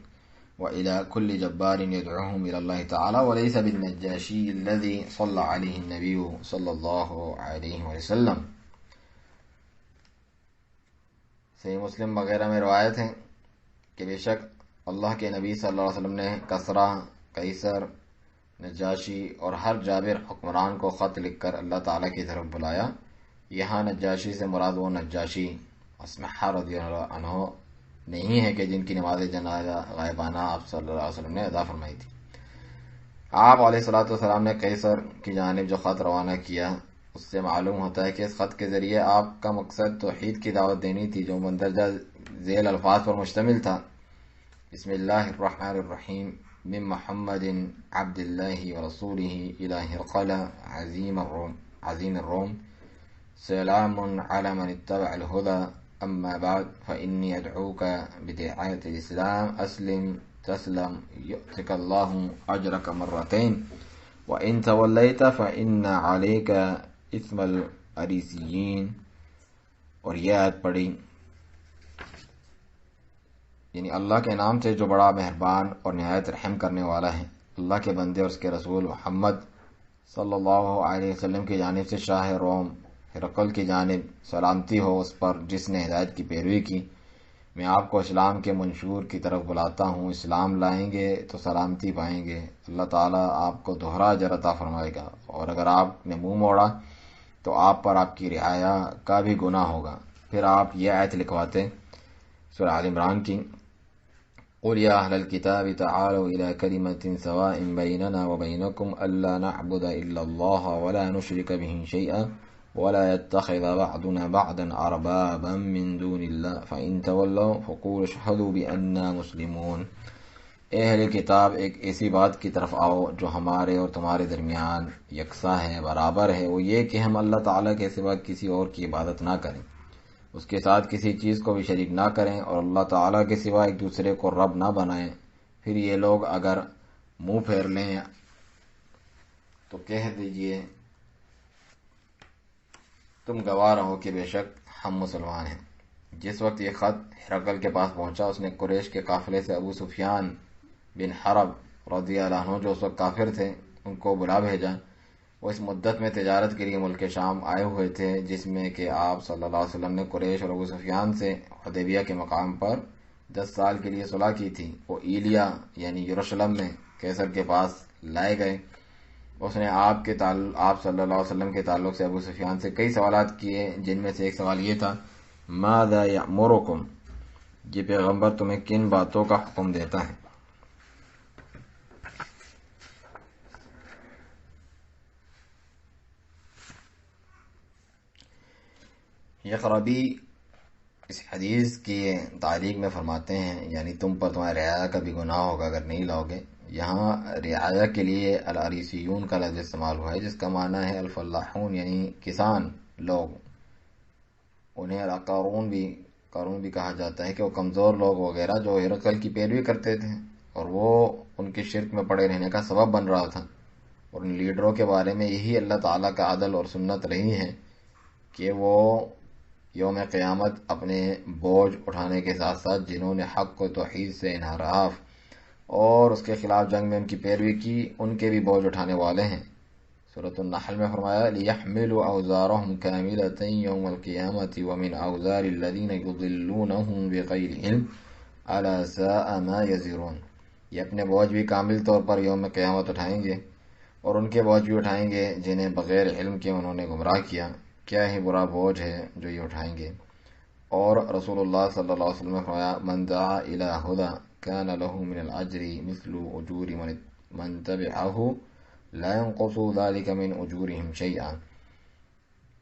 وإلى كل جبار يدعوهم إلى الله تعالى وليس بالنجاشي الذي صلى عليه النبي صلى الله عليه وسلم. صحیح مسلم وغیرہ میں روایت ہے کہ بے شک اللہ کے نبی صلی اللہ علیہ وسلم نے کسرا، قیصر، نجاشی اور ہر جابر حکمران کو خط لکھ کر اللہ تعالیٰ کی طرف بلایا. یہاں نجاشی سے مراد وہ نجاشی اسمحہ رضی اللہ عنہ نہیں ہے کہ جن کی نماز جنازہ غائبانہ آپ صلی اللہ علیہ وسلم نے ادا فرمائی تھی. آپ علیہ الصلوۃ والسلام نے قیصر کی جانب جو خط روانہ کیا اس سے معلوم ہوتا ہے کہ اس خط کے ذریعے آپ کا مقصد توحید کی دعوت دینی تھی جو مندرجہ ذیل الفاظ پر مشتمل تھا: بسم اللہ الرحمن الرحیم من محمد عبد اللہ ورسولہ الی ہرقل عظیم الروم. عظیم الروم سلام علی من اتبع الہدى اما بعد فإنی ادعوک بدعایت الاسلام اسلم تسلم یؤتک اللہ اجرک مرتین وإن تولیت فإن علیک اسم العریسیین. اور یہ آیت پڑھی، یعنی اللہ کے نام سے جو بڑا مہربان اور نہایت رحم کرنے والا ہے. اللہ کے بندے اور اس کے رسول محمد صلی اللہ علیہ وسلم کی جانب سے شاہ روم ہرقل کی جانب سلامتی ہو اس پر جس نے ہدایت کی پیروی کی. میں آپ کو اسلام کے منشور کی طرف بلاتا ہوں، اسلام لائیں گے تو سلامتی پائیں گے، اللہ تعالیٰ آپ کو دوہرا اجر عطا فرمائے گا، اور اگر آپ نے منہ موڑا تو آپ پر آپ کی رعایا کا بھی گناہ ہوگا. پھر آپ یہ آیت لکھواتے سورہ آل عمران کی، قل یا اہل الکتاب تعالوا الى کلمۃ سواء بیننا وبینکم الا نعبد الا اللہ ولا نشرک به شیئا ولا يتخذ بعضنا بعضا اربابا من دون اللہ فان تولوا فقولوا اشهدوا بأننا مسلمون. اے اہل کتاب، ایک ایسی بات کی طرف آؤ جو ہمارے اور تمہارے درمیان یکساں ہے، برابر ہے، وہ یہ کہ ہم اللہ تعالیٰ کے سوا کسی اور کی عبادت نہ کریں، اس کے ساتھ کسی چیز کو بھی شریک نہ کریں، اور اللہ تعالیٰ کے سوا ایک دوسرے کو رب نہ بنائیں. پھر یہ لوگ اگر منہ پھیر لیں تو کہہ دیجئے تم گواہ رہو کہ بے شک ہم مسلمان ہیں. جس وقت یہ خط ہرقل کے پاس پہنچا، اس نے قریش کے قافلے سے ابو سفیان بن حرب رضی اللہ عنہ جو اس وقت کافر تھے ان کو بلا بھیجا. وہ اس مدت میں تجارت کے لیے ملک شام آئے ہوئے تھے، جس میں کہ آپ صلی اللہ علیہ وسلم نے قریش اور ابو سفیان سے حدیبیہ کے مقام پر 10 سال کے لیے صلح کی تھی. وہ ایلیا یعنی یروشلم میں کیسر کے پاس لائے گئے. اس نے آپ صلی اللہ علیہ وسلم کے تعلق سے ابو سفیان سے کئی سوالات کیے، جن میں سے ایک سوال یہ تھا، ماذا یأمرکم، یہ پیغمبر تمہیں کن باتوں کا حکم دیتا ہے؟ یقربی اس حدیث کی تعلیق میں فرماتے ہیں، یعنی تم پر تمہارے رعایا کا بھی گناہ ہوگا اگر نہیں لاؤ گے. یہاں رعایا کے لیے العریسیون کا لفظ استعمال ہوا ہے، جس کا معنی ہے الفلاحون، یعنی کسان لوگ. انہیں قارون بھی کہا جاتا ہے کہ وہ کمزور لوگ وغیرہ جو ہرقل کی پیروی کرتے تھے اور وہ ان کے شرک میں پڑے رہنے کا سبب بن رہا تھا. اور ان لیڈروں کے بارے میں یہی اللہ تعالیٰ کا عدل اور سنت رہی ہے کہ وہ یوم قیامت اپنے بوجھ اٹھانے کے ساتھ ساتھ جنہوں نے حق و توحید سے انحراف اور اس کے خلاف جنگ میں ان کی پیروی کی، ان کے بھی بوجھ اٹھانے والے ہیں. سورۃ النحل میں فرمایا لِيَحْمِلُوا أَوْزَارَهُمْ كَامِلَةً يَوْمَ الْقِيَامَةِ وَمِنْ أَوْزَارِ الَّذِينَ يُضِلُّونَهُمْ بِغَيْرِ عِلْمٍ أَلَا سَاءَ مَا يَزِرُونَ. یہ اپنے بوجھ بھی کامل طور پر یوم قیامت اٹھائیں گے اور ان کے بوجھ بھی اٹھائیں گے جنہیں بغیر علم کے انہوں نے گمراہ کیا. کیا ہی برا بوجھ ہے جو یہ اٹھائیں گے. اور رسول اللہ صلی اللہ علیہ وسلم نے فرمایا من دعا الى ہدی كان له من الاجر مثل اجور من تبعه لا ينقص ذلك من اجورهم شيئا.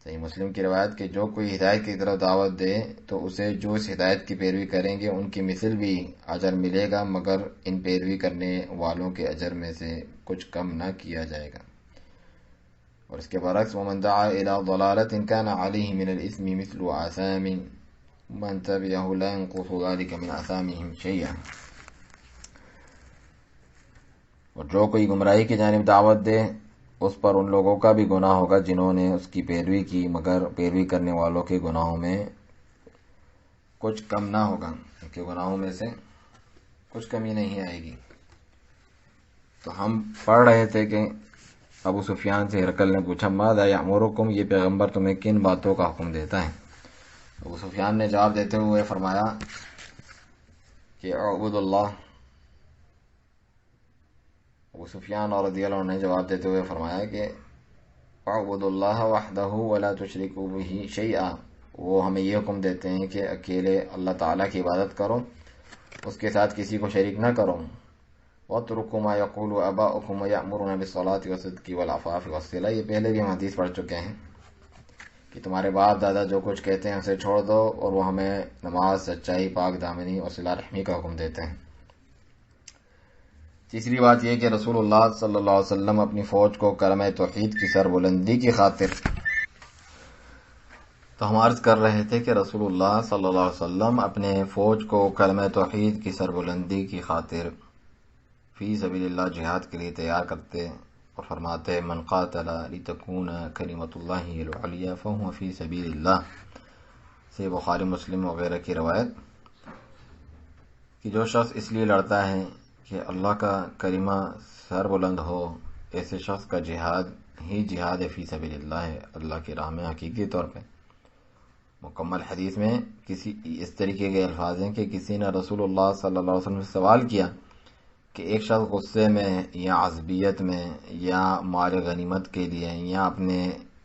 صحیح مسلم کی روایت کہ جو کوئی ہدایت کی طرف دعوت دے تو اسے جو اس ہدایت کی پیروی کریں گے ان کی مثل بھی اجر ملے گا، مگر ان پیروی کرنے والوں کے اجر میں سے کچھ کم نہ کیا جائے گا. اور اس کے برعکس ومن دعا الى ضلالة كان عليه من الاثم مثل آثام من تبعه لا ينقص ذلك من آثامهم شيئا. اور جو کوئی گمراہی کی جانب دعوت دے اس پر ان لوگوں کا بھی گناہ ہوگا جنہوں نے اس کی پیروی کی، مگر پیروی کرنے والوں کے گناہوں میں کچھ کم نہ ہوگا، ان کے گناہوں میں سے کچھ کمی نہیں آئے گی. تو ہم پڑھ رہے تھے کہ ابو سفیان سے ہرقل نے پوچھا ماذا یأمرکم، یہ پیغمبر تمہیں کن باتوں کا حکم دیتا ہے؟ ابو سفیان نے جواب دیتے ہوئے فرمایا کہ اعبد اللہ. ابو سفیان اور رضی اللہ عنہ نے جواب دیتے ہوئے فرمایا کہ اعبد اللہ وحدہ ولا تشرکوا بہ شیئا. وہ ہمیں یہ حکم دیتے ہیں کہ اکیلے اللہ تعالیٰ کی عبادت کرو، اس کے ساتھ کسی کو شریک نہ کرو. وَاتْرُكُوا مَا يَقُولُ آبَاؤُكُمْ وَيَأْمُرُونَ بِالصَّلَاةِ وَالصِّدْقِ وَالْعَفَافِ وَالصِّلَةِ. یہ پہلے بھی ہم حدیث پڑھ چکے ہیں کہ تمہارے باپ دادا جو کچھ کہتے ہیں اسے چھوڑ دو، اور وہ ہمیں نماز، سچائی، پاک دامنی اور صلہ رحمی کا حکم دیتے ہیں. تیسری بات یہ کہ رسول اللہ صلی اللہ علیہ وسلم اپنی فوج کو کلمہ توحید کی سربلندی کی خاطر، تو ہم عرض کر رہے تھے کہ رسول اللہ صلی اللہ علیہ وسلم اپنے فوج کو کلمہ توحید کی سربلندی کی خاطر فی سبیل اللہ جہاد کے لیے تیار کرتے اور فرماتے من قاتل لتکون کلمۃ اللہ العلیٰ فہو فی سبیل اللہ، سے بخاری مسلم وغیرہ کی روایت کہ جو شخص اس لیے لڑتا ہے کہ اللہ کا کلمہ سر بلند ہو، ایسے شخص کا جہاد ہی جہاد فی سبیل اللہ ہے، اللہ کی راہ میں حقیقی طور پہ۔ مکمل حدیث میں کسی اس طریقے کے الفاظ ہیں کہ کسی نے رسول اللہ صلی اللہ علیہ وسلم سے سوال کیا کہ ایک شخص غصے میں یا عصبیت میں یا مال غنیمت کے لیے یا اپنے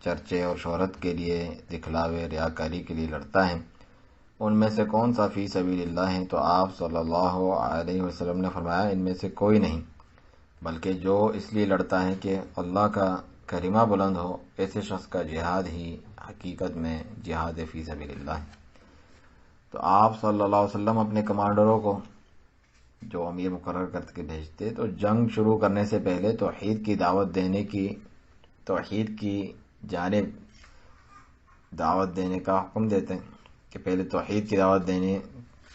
چرچے اور شہرت کے لیے، دکھلاوے ریاکاری کے لیے لڑتا ہے، ان میں سے کون سا فی سبیل اللہ ہے؟ تو آپ صلی اللہ علیہ وسلم نے فرمایا ان میں سے کوئی نہیں، بلکہ جو اس لیے لڑتا ہے کہ اللہ کا کلمہ بلند ہو، ایسے شخص کا جہاد ہی حقیقت میں جہاد فی سبیل اللہ ہے۔ تو آپ صلی اللہ علیہ وسلم اپنے کمانڈروں کو جو امیر مقرر کر کے بھیجتے تو جنگ شروع کرنے سے پہلے توحید کی دعوت دینے کی، توحید کی جانب دعوت دینے کا حکم دیتے ہیں کہ پہلے توحید کی دعوت دینے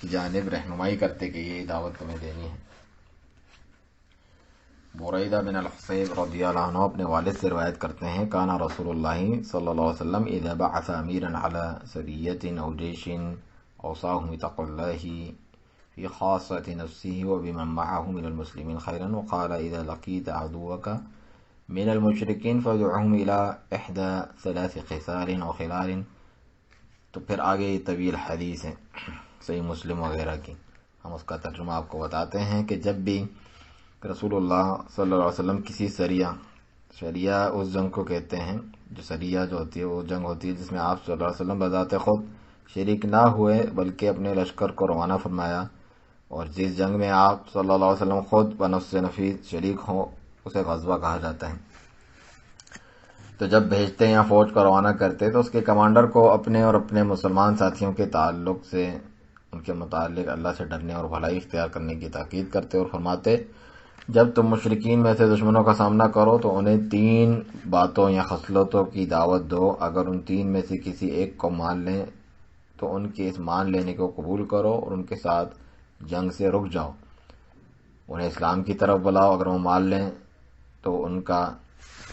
کی جانب رہنمائی کرتے کہ یہ دعوت تمہیں دینی ہے۔ بریدہ بن الحصیب رضی اللہ عنہ اپنے والد سے روایت کرتے ہیں کانا رسول اللہ صلی اللہ علیہ وسلم اذا بعث امیرا علی سریۃ او جیش اوصاهم بتقوى الله في خاصة نفسه وبمن معه من المسلمين خيرا وقال اذا لقيت عدوك من المشركين فادعهم الى احدى ثلاث خصال او خلال۔ تو پھر آگے یہ طویل حدیث ہے صحیح مسلم وغیرہ کی، ہم اس کا ترجمہ آپ کو بتاتے ہیں کہ جب بھی رسول اللہ صلی اللہ علیہ وسلم کسی شریعہ اس جنگ کو کہتے ہیں، جو شریعہ جو ہوتی ہے وہ جنگ ہوتی ہے جس میں آپ صلی اللہ علیہ وسلم بذات خود شریک نہ ہوئے بلکہ اپنے لشکر کو روانہ فرمایا، اور جس جنگ میں آپ صلی اللہ علیہ وسلم خود بنفس نفیس شریک ہوں اسے غزوہ کہا جاتا ہے۔ تو جب بھیجتے یا فوج کو روانہ کرتے تو اس کے کمانڈر کو اپنے اور اپنے مسلمان ساتھیوں کے تعلق سے، ان کے متعلق اللہ سے ڈرنے اور بھلائی اختیار کرنے کی تاکید کرتے اور فرماتے جب تم مشرکین میں سے دشمنوں کا سامنا کرو تو انہیں 3 باتوں یا خصلتوں کی دعوت دو، اگر ان 3 میں سے کسی ایک کو مان لیں تو ان کے اس مان لینے کو قبول کرو اور ان کے ساتھ جنگ سے رک جاؤ، انہیں اسلام کی طرف بلاؤ، اگر وہ مان لیں تو ان کا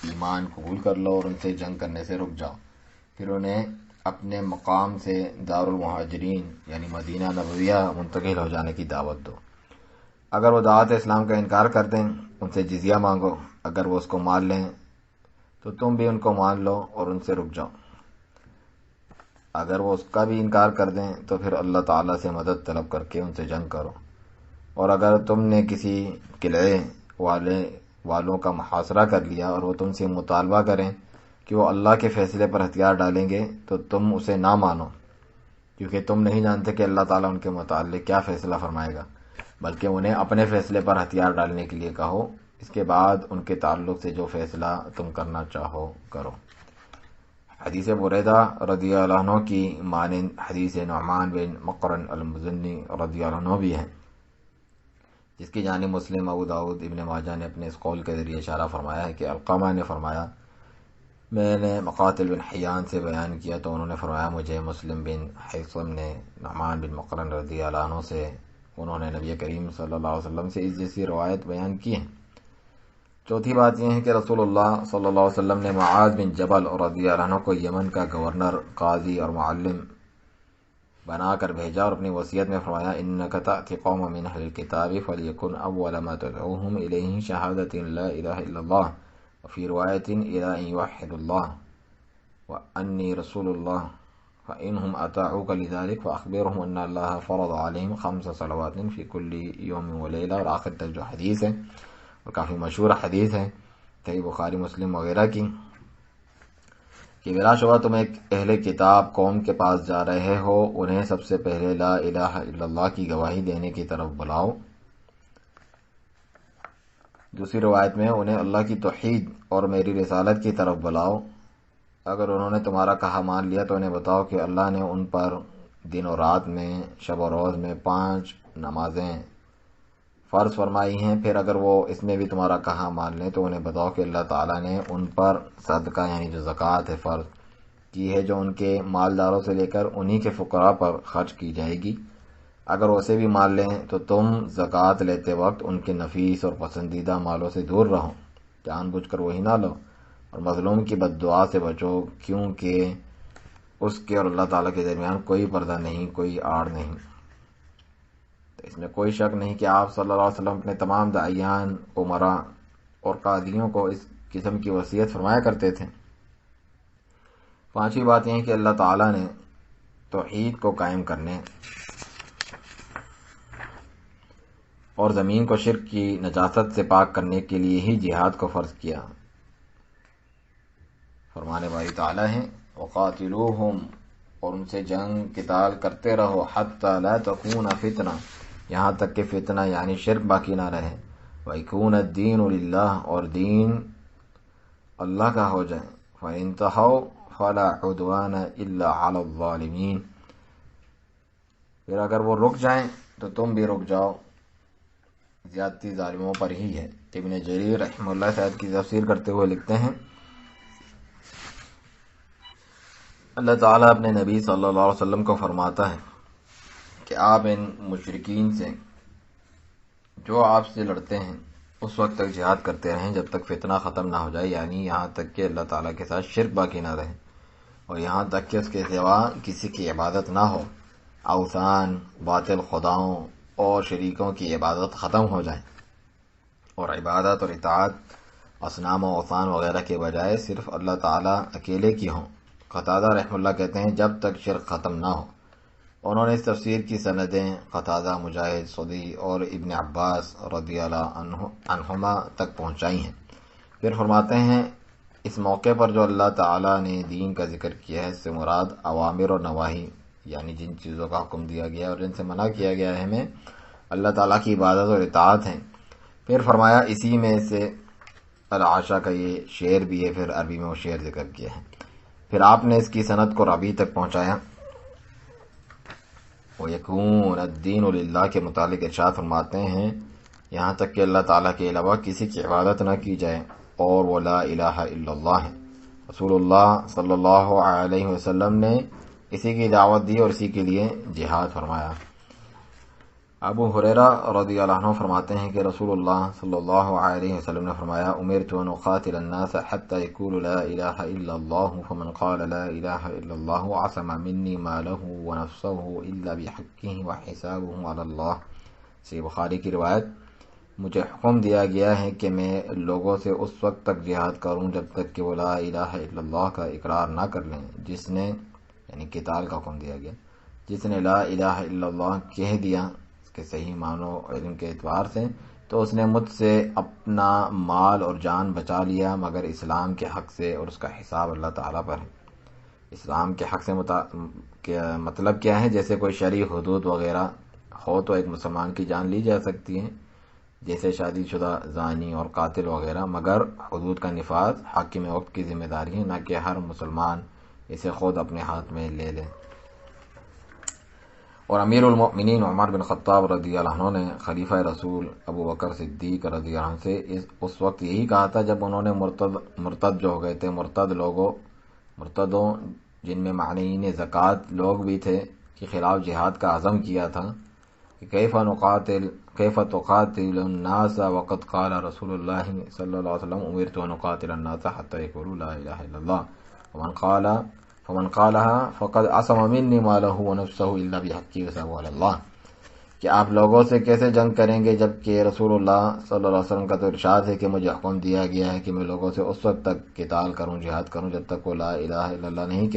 ایمان قبول کر لو اور ان سے جنگ کرنے سے رک جاؤ، پھر انہیں اپنے مقام سے دار المہاجرین یعنی مدینہ نبویہ منتقل ہو جانے کی دعوت دو، اگر وہ دعوت اسلام کا انکار کر دیں ان سے جزیہ مانگو، اگر وہ اس کو مان لیں تو تم بھی ان کو مان لو اور ان سے رک جاؤ، اگر وہ اس کا بھی انکار کر دیں تو پھر اللہ تعالیٰ سے مدد طلب کر کے ان سے جنگ کرو، اور اگر تم نے کسی قلعے والوں کا محاصرہ کر لیا اور وہ تم سے مطالبہ کریں کہ وہ اللہ کے فیصلے پر ہتھیار ڈالیں گے تو تم اسے نہ مانو، کیونکہ تم نہیں جانتے کہ اللہ تعالیٰ ان کے متعلق کیا فیصلہ فرمائے گا، بلکہ انہیں اپنے فیصلے پر ہتھیار ڈالنے کے لیے کہو، اس کے بعد ان کے تعلق سے جو فیصلہ تم کرنا چاہو کرو۔ حدیث بریدہ رضی اللہ عنہ کی مانند حدیث نعمان بن مقرن المزنی رضی اللہ عنہ بھی ہے، جس کی جانب مسلم، ابو داؤد، ابن ماجہ نے اپنے اس قول کے ذریعے اشارہ فرمایا ہے کہ علقمہ نے فرمایا میں نے مقاتل بن حیان سے بیان کیا تو انہوں نے فرمایا مجھے مسلم بن حیثم نے نعمان بن مقرن رضی اللہ عنہ سے، انہوں نے نبی کریم صلی اللہ علیہ وسلم سے اس جیسی روایت بیان کی ہے۔ چوتھی بات یہ ہے کہ رسول اللہ صلی اللہ علیہ وسلم نے معاذ بن جبل رضی اللہ عنہ کو یمن کا گورنر، قاضی اور معلم بنا کر بھیجا اور اپنی وصیت میں فرمایا انک تأتی قوما من اہل الکتاب فلیکن اول ما تدعوہم الیہ شہادۃ لا الہ الا اللہ وفی روایت الی ان یوحدوا اللہ وانی رسول اللہ فإنهم أطاعوك لذلك فأخبرهم أن الله فرض عليهم 5 صلوات في كل يوم وليلة، اور آخر تک جو حدیث ہے اور کافی مشہور حدیث ہے صحیح بخاری مسلم وغیرہ کی کہ بلا شبہ تم ایک اہل کتاب قوم کے پاس جا رہے ہو، انہیں سب سے پہلے لا الہ الا اللہ کی گواہی دینے کی طرف بلاؤ، دوسری روایت میں انہیں اللہ کی توحید اور میری رسالت کی طرف بلاؤ، اگر انہوں نے تمہارا کہا مان لیا تو انہیں بتاؤ کہ اللہ نے ان پر دن و رات میں، شب و روز میں 5 نمازیں فرض فرمائی ہیں، پھر اگر وہ اس میں بھی تمہارا کہا مان لیں تو انہیں بتاؤ کہ اللہ تعالیٰ نے ان پر صدقہ یعنی جو زکوٰۃ ہے فرض کی ہے، جو ان کے مالداروں سے لے کر انہی کے فقراء پر خرچ کی جائے گی۔ اگر اسے بھی مان لیں تو تم زکوٰۃ لیتے وقت ان کے نفیس اور پسندیدہ مالوں سے دور رہو، جان بوجھ کر وہی نہ لو، اور مظلوم کی بد دعا سے بچو، کیونکہ اس کے اور اللہ تعالیٰ کے درمیان کوئی پردہ نہیں، کوئی آڑ نہیں۔ تو اس میں کوئی شک نہیں کہ آپ صلی اللہ علیہ وسلم اپنے تمام داعیان، عمراء اور قاضیوں کو اس قسم کی وصیت فرمایا کرتے تھے۔ پانچویں بات یہ ہے کہ اللہ تعالیٰ نے توحید کو قائم کرنے اور زمین کو شرک کی نجاست سے پاک کرنے کے لیے ہی جہاد کو فرض کیا۔ فرمانے والی تعالیٰ ہیں وقاتلوہم، اور ان سے جنگ قتال کرتے رہو، حتی لا تکون فتنہ، یہاں تک کہ فتنہ یعنی شرک باقی نہ رہے، ویکون الدین للہ، اور دین اللہ کا ہو جائے، فانتہوا فلا عدوان الا علی الظالمین، پھر اگر وہ رک جائیں تو تم بھی رک جاؤ، زیادتی ظالموں پر ہی ہے۔ ابن جریر رحمہ اللہ صاحب کی تفسیر کرتے ہوئے لکھتے ہیں اللہ تعالیٰ اپنے نبی صلی اللہ علیہ وسلم کو فرماتا ہے کہ آپ ان مشرکین سے جو آپ سے لڑتے ہیں اس وقت تک جہاد کرتے رہیں جب تک فتنہ ختم نہ ہو جائے، یعنی یہاں تک کہ اللہ تعالیٰ کے ساتھ شرک باقی نہ رہے، اور یہاں تک کہ اس کے سوا کسی کی عبادت نہ ہو، اوثان، باطل خداؤں اور شریکوں کی عبادت ختم ہو جائے، اور عبادت اور اطاعت اصنام و اوثان وغیرہ کے بجائے صرف اللہ تعالیٰ اکیلے کی ہوں۔ قتادہ رحمہ اللہ کہتے ہیں جب تک شرک ختم نہ ہو۔ انہوں نے اس تفسیر کی سندیں قتادہ، مجاہد، سدی اور ابن عباس رضی اللہ عنہما تک پہنچائی ہیں۔ پھر فرماتے ہیں اس موقع پر جو اللہ تعالیٰ نے دین کا ذکر کیا ہے، اس سے مراد اوامر اور نواہی، یعنی جن چیزوں کا حکم دیا گیا اور جن سے منع کیا گیا ہے، ہمیں اللہ تعالیٰ کی عبادت اور اطاعت ہیں۔ پھر فرمایا اسی میں سے العشاء کا یہ شعر بھی ہے، پھر عربی میں وہ شعر ذکر کیا ہے۔ پھر آپ نے اس کی سند کو رابی تک پہنچایا۔ وَيَكُونَ الدِّينُ لِلَّهِ کے متعلق ارشاد فرماتے ہیں یہاں تک کہ اللہ تعالیٰ کے علاوہ کسی کی عبادت نہ کی جائے، اور وہ لا الہ الا اللہ ہے۔ رسول اللہ صلی اللہ علیہ وسلم نے اسی کی دعوت دی اور اسی کے لیے جہاد فرمایا۔ ابو ہریرہ رضی اللہ عنہ فرماتے ہیں کہ رسول اللہ صلی اللہ علیہ وسلم نے فرمایا امرت ان اقاتل الناس حتى يقولوا لا الہ الا اللہ فمن قال لا الہ الا اللہ عصم منی ماله ونفسه الا بحقه وحسابه على اللہ۔ صحیح بخاری کی روایت، مجھے حکم دیا گیا ہے کہ میں لوگوں سے اس وقت تک جہاد کروں جب تک کہ وہ لا الہ الا اللہ کا اقرار نہ کر لیں، جس نے یعنی قتال کا حکم دیا گیا، جس نے لا الہ الا اللہ کہہ دیا کے صحیح معنی علم کے اعتبار سے، تو اس نے مجھ سے اپنا مال اور جان بچا لیا مگر اسلام کے حق سے، اور اس کا حساب اللہ تعالیٰ پر ہے۔ اسلام کے حق سے مطلب کیا ہے؟ جیسے کوئی شرعی حدود وغیرہ ہو تو ایک مسلمان کی جان لی جا سکتی ہے، جیسے شادی شدہ زانی اور قاتل وغیرہ، مگر حدود کا نفاذ حاکم وقت کی ذمہ داری ہے، نہ کہ ہر مسلمان اسے خود اپنے ہاتھ میں لے لے۔ اور امیر المؤمنین عمر بن خطاب رضی اللہ عنہ نے خلیفہ رسول ابو بکر صدیق رضی اللہ عنہ سے اس وقت یہی کہا تھا جب انہوں نے مرتد جو ہو گئے تھے، مرتدوں جن میں معنین زکوٰۃ لوگ بھی تھے، کے خلاف جہاد کا عزم کیا تھا کہ کیف تقاتل الناس وقد قال رسول اللہ صلی اللہ علیہ وسلم امرت ان اقاتل الناس حتى يقولوا لا الہ الا اللہ فمن قالها فقد عصم منی ماله ونفسه الا بحقه وحسابه على اللہ، کہ آپ لوگوں سے کیسے جنگ کریں گے جبکہ رسول اللہ صلی اللہ علیہ وسلم کا تو ارشاد ہے کہ مجھے حکم دیا گیا ہے کہ میں لوگوں سے اس وقت تک قتال کروں، جہاد کروں جب تک وہ لا الہ الا اللہ نہیں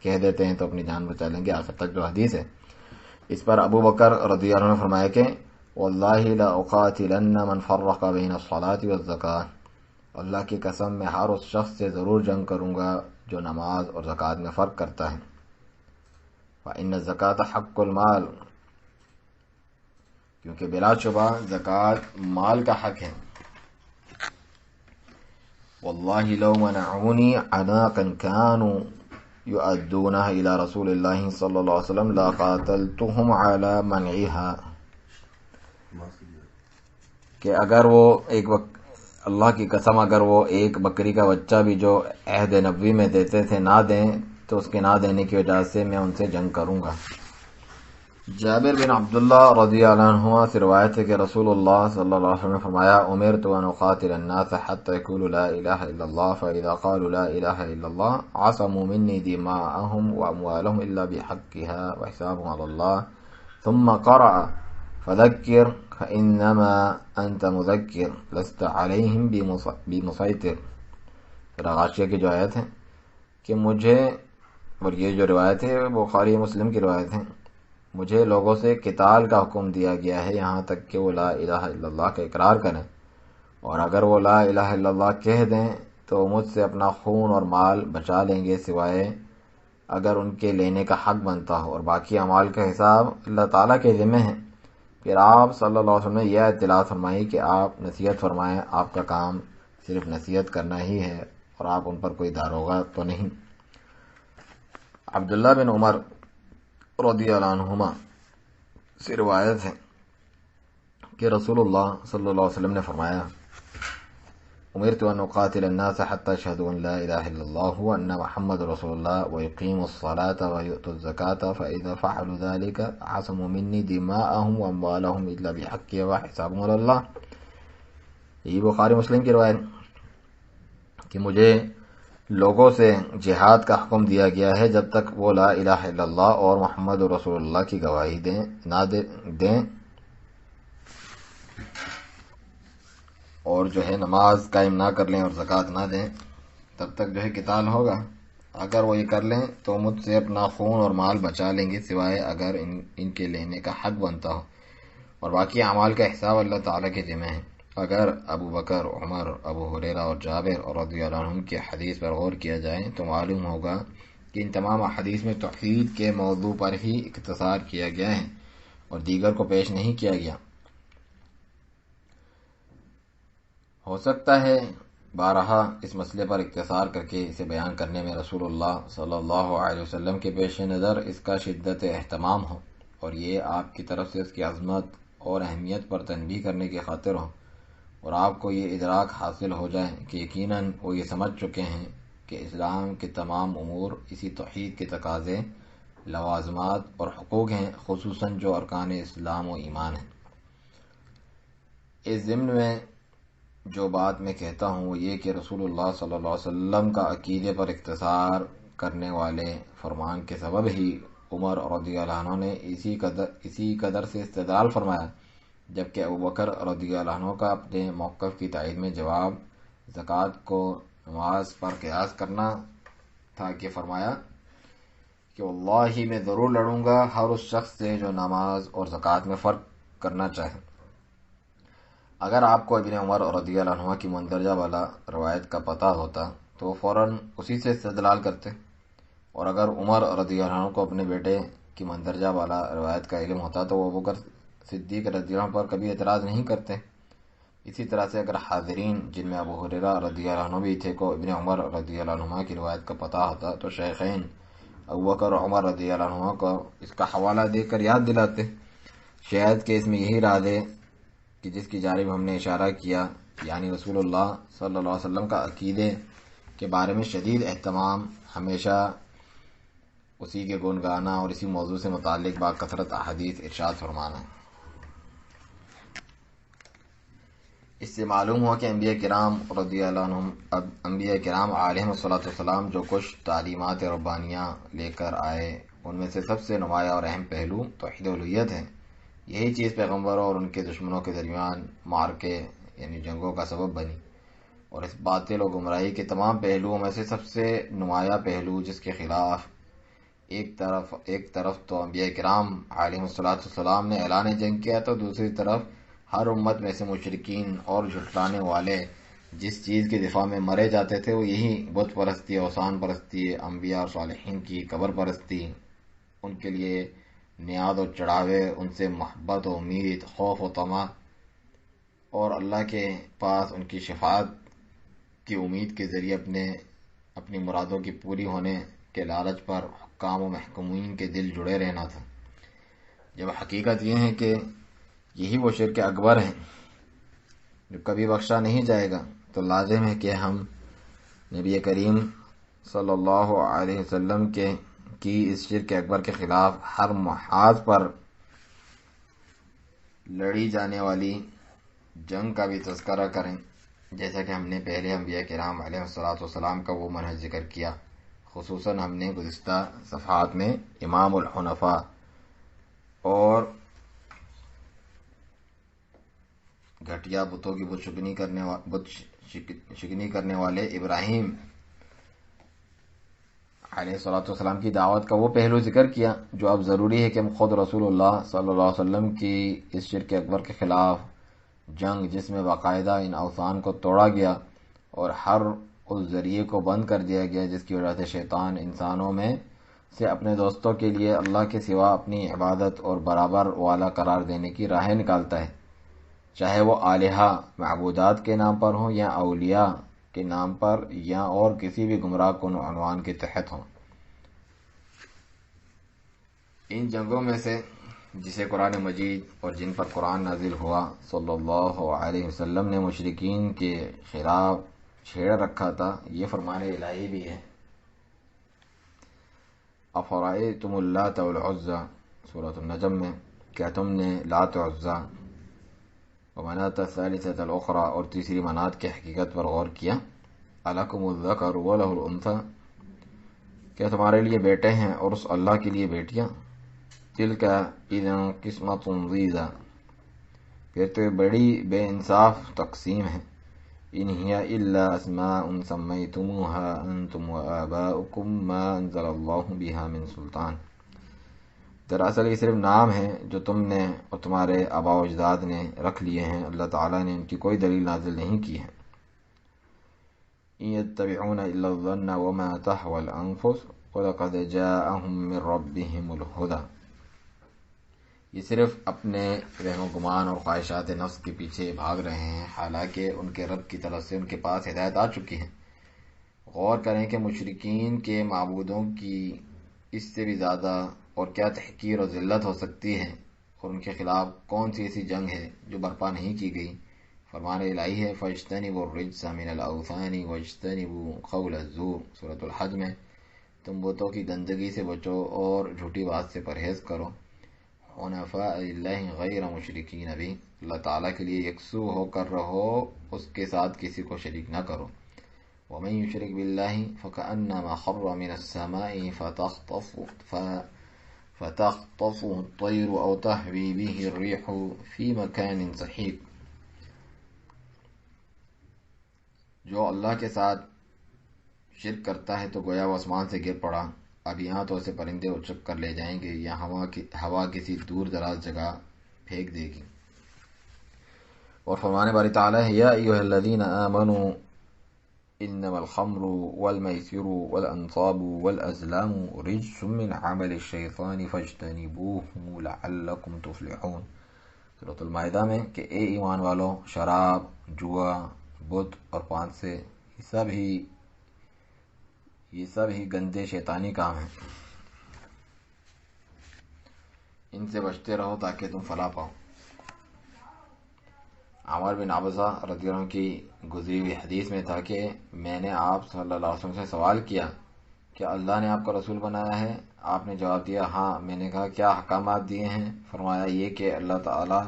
کہہ دیتے ہیں تو اپنی جان بچا لیں گے، آخر تک جو حدیث ہے۔ اس پر ابو بکر رضی اللہ عنہ نے فرمایا کہ واللہ لا اقاتلن من فرق بین الصلاۃ والزکاۃ، اللہ کی قسم میں ہر اس شخص سے ضرور جنگ کروں گا جو نماز اور زکوٰۃ میں فرق کرتا ہے۔ فإن الزکاۃ حق المال، کیونکہ بلا شبہ زکوٰۃ مال کا حق ہے۔ واللہ لو منعونی عناقا كانوا يؤدونها الى رسول اللہ صلی اللہ علیہ وسلم لاقاتلتهم على منعها۔ کہ اگر وہ ایک اللہ کی قسم اگر وہ ایک بکری کا بچہ بھی جو عہد نبوی میں دیتے تھے نہ دیں تو اس کے نہ دینے کی وجہ سے میں ان سے جنگ کروں گا۔ جابر بن عبداللہ رضی اللہ عنہ سے روایت ہے کہ رسول اللہ صلی اللہ علیہ وسلم نے فرمایا امرت ان اقاتل الناس حتى يقولوا لا الہ الا اللہ فاذا قالوا لا الہ الا اللہ عصموا مني دماءهم واموالهم الا بحقها وحسابهم على الله ثم قرأ فذكر فانما انت مذکر لست علیہم بمسیطر۔ پھر غاشیہ کی جو آیت ہے کہ مجھے، اور یہ جو روایت ہے بخاری مسلم کی روایت ہے، مجھے لوگوں سے قتال کا حکم دیا گیا ہے یہاں تک کہ وہ لا الہ الا اللہ کا اقرار کریں، اور اگر وہ لا الہ الا اللہ کہہ دیں تو مجھ سے اپنا خون اور مال بچا لیں گے سوائے اگر ان کے لینے کا حق بنتا ہو، اور باقی اعمال کا حساب اللہ تعالیٰ کے ذمہ ہے۔ پھر آپ صلی اللہ علیہ وسلم نے یہ اطلاع فرمائی کہ آپ نصیحت فرمائیں، آپ کا کام صرف نصیحت کرنا ہی ہے اور آپ ان پر کوئی داروغہ تو نہیں۔ عبداللہ بن عمر رضی اللہ عنہما سے روایت ہے کہ رسول اللہ صلی اللہ علیہ وسلم نے فرمایا امرت ان اقاتل الناس حتى يشهدوا ان لا اله الا الله وان محمد رسول الله ويقيموا الصلاة ويؤتوا الزكاة فاذا فعلوا ذلك عصموا مني دماءهم واموالهم الا بحقها وحسابهم على الله۔ یہ بخاری مسلم کی روایت کہ مجھے لوگوں سے جہاد کا حکم دیا گیا ہے جب تک وہ لا الہ الا اللہ اور محمد رسول اللہ کی گواہی دیں اور جو ہے نماز قائم نہ کر لیں اور زکوٰۃ نہ دیں، تب تک جو ہے قتال ہوگا۔ اگر وہ یہ کر لیں تو مجھ سے اپنا خون اور مال بچا لیں گے سوائے اگر ان کے لینے کا حق بنتا ہو، اور باقی اعمال کا حساب اللہ تعالیٰ کے ذمہ ہے۔ اگر ابو بکر، عمر، ابو ہریرہ اور جابر اور رضی اللہ عنہم کی حدیث پر غور کیا جائے تو معلوم ہوگا کہ ان تمام احادیث میں توحید کے موضوع پر ہی اختصار کیا گیا ہے اور دیگر کو پیش نہیں کیا گیا۔ ہو سکتا ہے بارہا اس مسئلے پر اختصار کر کے اسے بیان کرنے میں رسول اللہ صلی اللہ علیہ وسلم کے پیش نظر اس کا شدت اہتمام ہو، اور یہ آپ کی طرف سے اس کی عظمت اور اہمیت پر تنبیہ کرنے کی خاطر ہو، اور آپ کو یہ ادراک حاصل ہو جائے کہ یقیناً وہ یہ سمجھ چکے ہیں کہ اسلام کے تمام امور اسی توحید کے تقاضے، لوازمات اور حقوق ہیں، خصوصاً جو ارکان اسلام و ایمان ہیں۔ اس ضمن میں جو بات میں کہتا ہوں وہ یہ کہ رسول اللہ صلی اللہ علیہ وسلم کا عقیدے پر اختصار کرنے والے فرمان کے سبب ہی عمر رضی اللہ عنہ نے اسی قدر سے استدلال فرمایا، جبکہ ابوبکر رضی اللہ عنہ کا اپنے موقف کی تائید میں جواب زکوٰۃ کو نماز پر قیاس کرنا تھا کہ فرمایا کہ واللہ میں ضرور لڑوں گا ہر اس شخص سے جو نماز اور زکوٰۃ میں فرق کرنا چاہے۔ اگر آپ کو ابن عمر رضی اللہ عنہ کی مندرجہ والا روایت کا پتہ ہوتا تو فوراً اسی سے استدلال کرتے، اور اگر عمر رضی اللہ عنہ کو اپنے بیٹے کی مندرجہ والا روایت کا علم ہوتا تو وہ ابوبکر صدیق رضی اللہ عنہ پر کبھی اعتراض نہیں کرتے۔ اسی طرح سے اگر حاضرین جن میں ابو ہریرہ رضی اللہ عنہ بھی تھے کو ابن عمر رضی اللہ عنہ کی روایت کا پتہ ہوتا تو شیخین ابوبکر اور عمر رضی اللہ عنہ کو اس کا حوالہ دے کر یاد دلاتے، شاید کہ اس میں یہی راز ہے کہ جس کی جانب ہم نے اشارہ کیا، یعنی رسول اللہ صلی اللہ علیہ وسلم کا عقیدے کے بارے میں شدید اہتمام، ہمیشہ اسی کے گن گانا اور اسی موضوع سے متعلق با کثرت احادیث ارشاد فرمانا۔ اس سے معلوم ہوا کہ انبیاء کرام رضی اللہ عنہم، انبیاء کرام علیہم الصلوۃ والسلام جو کچھ تعلیمات ربانیہ لے کر آئے ان میں سے سب سے نمایاں اور اہم پہلو توحید الوہیت ہے۔ یہی چیز پیغمبروں اور ان کے دشمنوں کے درمیان معرکے یعنی جنگوں کا سبب بنی، اور اس باطل و گمراہی کے تمام پہلوؤں میں سے سب سے نمایاں پہلو جس کے خلاف ایک طرف تو انبیاء کرام علیہم الصلوۃ والسلام نے اعلان جنگ کیا تو دوسری طرف ہر امت میں سے مشرکین اور جھٹلانے والے جس چیز کے دفاع میں مرے جاتے تھے وہ یہی بت پرستی، اوثان پرستی، انبیاء اور صالحین کی قبر پرستی، ان کے لیے نیاز اور چڑھاوے، ان سے محبت و امید، خوف و طمع، اور اللہ کے پاس ان کی شفاعت کی امید کے ذریعے اپنی مرادوں کی پوری ہونے کے لالچ پر حکام و محکومین کے دل جڑے رہنا تھا، جب حقیقت یہ ہے کہ یہی وہ شرک اکبر ہیں جو کبھی بخشا نہیں جائے گا۔ تو لازم ہے کہ ہم نبی کریم صلی اللہ علیہ وسلم کی اس شرک اکبر کے خلاف ہر محاذ پر لڑی جانے والی جنگ کا بھی تذکرہ کریں، جیسا کہ ہم نے پہلے انبیاء کرام علیہ السلام کا وہ منہج ذکر کیا۔ خصوصاً ہم نے گزشتہ صفحات میں امام الحنفاء اور گھٹیا بتوں کی بت شکنی کرنے والے ابراہیم علیہ السلام کی دعوت کا وہ پہلو ذکر کیا، جو اب ضروری ہے کہ ہم خود رسول اللہ صلی اللہ علیہ وسلم کی اس شرک اکبر کے خلاف جنگ، جس میں باقاعدہ ان اوثان کو توڑا گیا اور ہر اس ذریعے کو بند کر دیا گیا جس کی وجہ سے شیطان انسانوں میں سے اپنے دوستوں کے لیے اللہ کے سوا اپنی عبادت اور برابر والا قرار دینے کی راہیں نکالتا ہے، چاہے وہ الہہ معبودات کے نام پر ہوں یا اولیاء کے نام پر یا اور کسی بھی گمراہ کن عنوان کے تحت ہوں۔ ان جنگوں میں سے جسے قرآن مجید اور جن پر قرآن نازل ہوا صلی اللہ علیہ وسلم نے مشرکین کے خلاف چھیڑ رکھا تھا، یہ فرمان الہی بھی ہے۔ افرأیتم اللات والعزی سورۃ النجم میں، کیا تم نے لات و عزی ومناۃ الثالثۃ الاخری اور تیسری منات کی حقیقت پر غور کیا؟ الکم الذکر ولہ الانثی، کیا تمہارے لیے بیٹے ہیں اور اس اللہ کے لیے بیٹیاں؟ تلک اذا قسمۃ ضیزی، پھر تو یہ بڑی بے انصاف تقسیم ہے۔ ان ہی الا اسماء سمیتموها انتم وآباؤکم ما انزل اللہ بها من سلطان، دراصل یہ صرف نام ہیں جو تم نے اور تمہارے آباء و اجداد نے رکھ لیے ہیں، اللہ تعالیٰ نے ان کی کوئی دلیل نازل نہیں کی ہے۔ ان یتبعون الا الظن وما تهوى الانفس ولقد جاءهم من ربهم الهدى، یہ صرف اپنے وہم و گمان اور خواہشات نفس کے پیچھے بھاگ رہے ہیں، حالانکہ ان کے رب کی طرف سے ان کے پاس ہدایت آ چکی ہے۔ غور کریں کہ مشرکین کے معبودوں کی اس سے بھی زیادہ اور کیا تحقیر اور ذلت ہو سکتی ہے، اور ان کے خلاف کون سی ایسی جنگ ہے جو برپا نہیں کی گئی۔ فرمان الہی ہے فاجتنبوا الرجس من الاوثان واجتنبوا قول الزور سورۃ الحج میں، تم بتوں کی گندگی سے بچو اور جھوٹی بات سے پرہیز کرو۔ حنفاء للہ غیر مشرکین بھی، اللہ تعالیٰ کے لیے یکسو ہو کر رہو، اس کے ساتھ کسی کو شریک نہ کرو۔ ومن یشرک باللہ فکأنما خر من السماء فتخطفه الطیر او تهوی به الریح فی مکان سحیق، جو اللہ کے ساتھ شرک کرتا ہے تو گویا وہ آسمان سے گر پڑا، اب یہاں تو اسے پرندے اچک کر لے جائیں گے یا ہوا کسی دور دراز جگہ پھینک دے گی۔ اور فرمان باری تعالیٰ ہے یا ایھا الذین آمنوا انما الخمر والمیسر والانصاب والازلام رجس من عمل الشیطان فاجتنبوه لعلکم تفلحون، سورۃ المائدہ میں کہ اے ایمان والو، شراب، جوا، بت اور پان سے یہ سب ہی گندے شیطانی کام ہیں، ان سے بچتے رہو تاکہ تم فلاح پاؤ۔ عمر بن عبسہ رضی اللہ عنہ کی گزری ہوئی حدیث میں تھا کہ میں نے آپ صلی اللہ علیہ وسلم سے سوال کیا کیا اللہ نے آپ کو رسول بنایا ہے؟ آپ نے جواب دیا ہاں۔ میں نے کہا کیا احکامات دیے ہیں؟ فرمایا یہ کہ اللہ تعالیٰ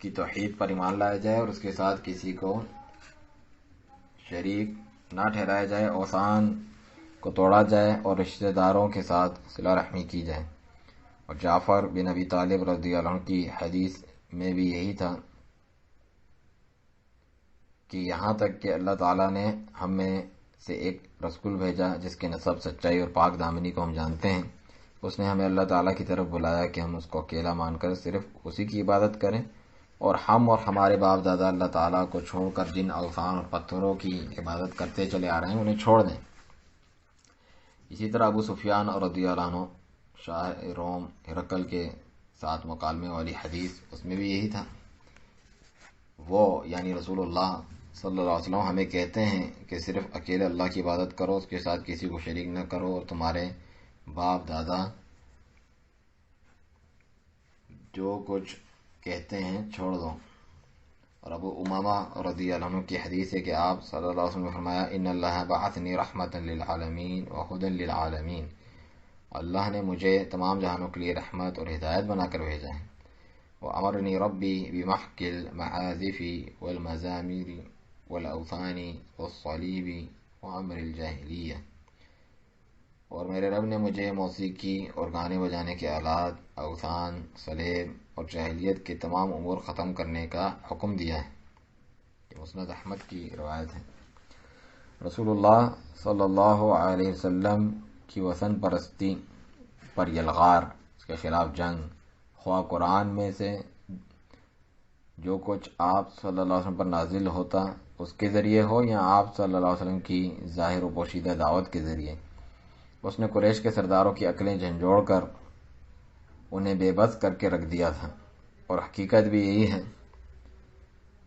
کی توحید پر ایمان لایا جائے اور اس کے ساتھ کسی کو شریک نہ ٹھہرایا جائے، اوثان کو توڑا جائے اور رشتہ داروں کے ساتھ صلہ رحمی کی جائے۔ اور جعفر بن ابی طالب رضی اللہ عنہ کی حدیث میں بھی یہی تھا کہ یہاں تک کہ اللہ تعالیٰ نے ہم میں سے ایک رسول بھیجا جس کے نسب، سچائی اور پاک دامنی کو ہم جانتے ہیں، اس نے ہمیں اللہ تعالیٰ کی طرف بلایا کہ ہم اس کو اکیلا مان کر صرف اسی کی عبادت کریں، اور ہم اور ہمارے باپ دادا اللہ تعالیٰ کو چھوڑ کر جن اوثان اور پتھروں کی عبادت کرتے چلے آ رہے ہیں انہیں چھوڑ دیں۔ اسی طرح ابو سفیان رضی اللہ عنہ شاہ روم ہرقل کے ساتھ مکالمے والی حدیث، اس میں بھی یہی تھا۔ وہ یعنی رسول اللہ صلی اللہ علیہ وسلم ہمیں کہتے ہیں کہ صرف اکیلے اللہ کی عبادت کرو، اس کے ساتھ کسی کو شریک نہ کرو، اور تمہارے باپ دادا جو کچھ کہتے ہیں چھوڑ دو۔ اور ابو امامہ رضی اللہ عنہ کی حدیث ہے کہ آپ صلی اللہ علیہ وسلم نے فرمایا ان اللہ بعثنی رحمتا للعالمین وہدی للعالمین، اللہ نے مجھے تمام جہانوں کے لیے رحمت اور ہدایت بنا کر بھیجا ہے۔ وأمرني ربي بمحق المعازف والمزامير والأوثان والصليب وأمر الجاہلیہ، اور میرے رب نے مجھے موسیقی اور گانے بجانے کے آلات، اوثان، صلیب اور جاہلیت کے تمام امور ختم کرنے کا حکم دیا ہے۔ یہ مسند احمد کی روایت ہے۔ رسول اللہ صلی اللہ علیہ وسلم کی وثن پرستی پر یلغار، اس کے خلاف جنگ، خواہ قرآن میں سے جو کچھ آپ صلی اللہ علیہ وسلم پر نازل ہوتا اس کے ذریعے ہو یا آپ صلی اللہ علیہ وسلم کی ظاہر و پوشیدہ دعوت کے ذریعے، اس نے قریش کے سرداروں کی عقلیں جھنجھوڑ کر انہیں بے بس کر کے رکھ دیا تھا۔ اور حقیقت بھی یہی ہے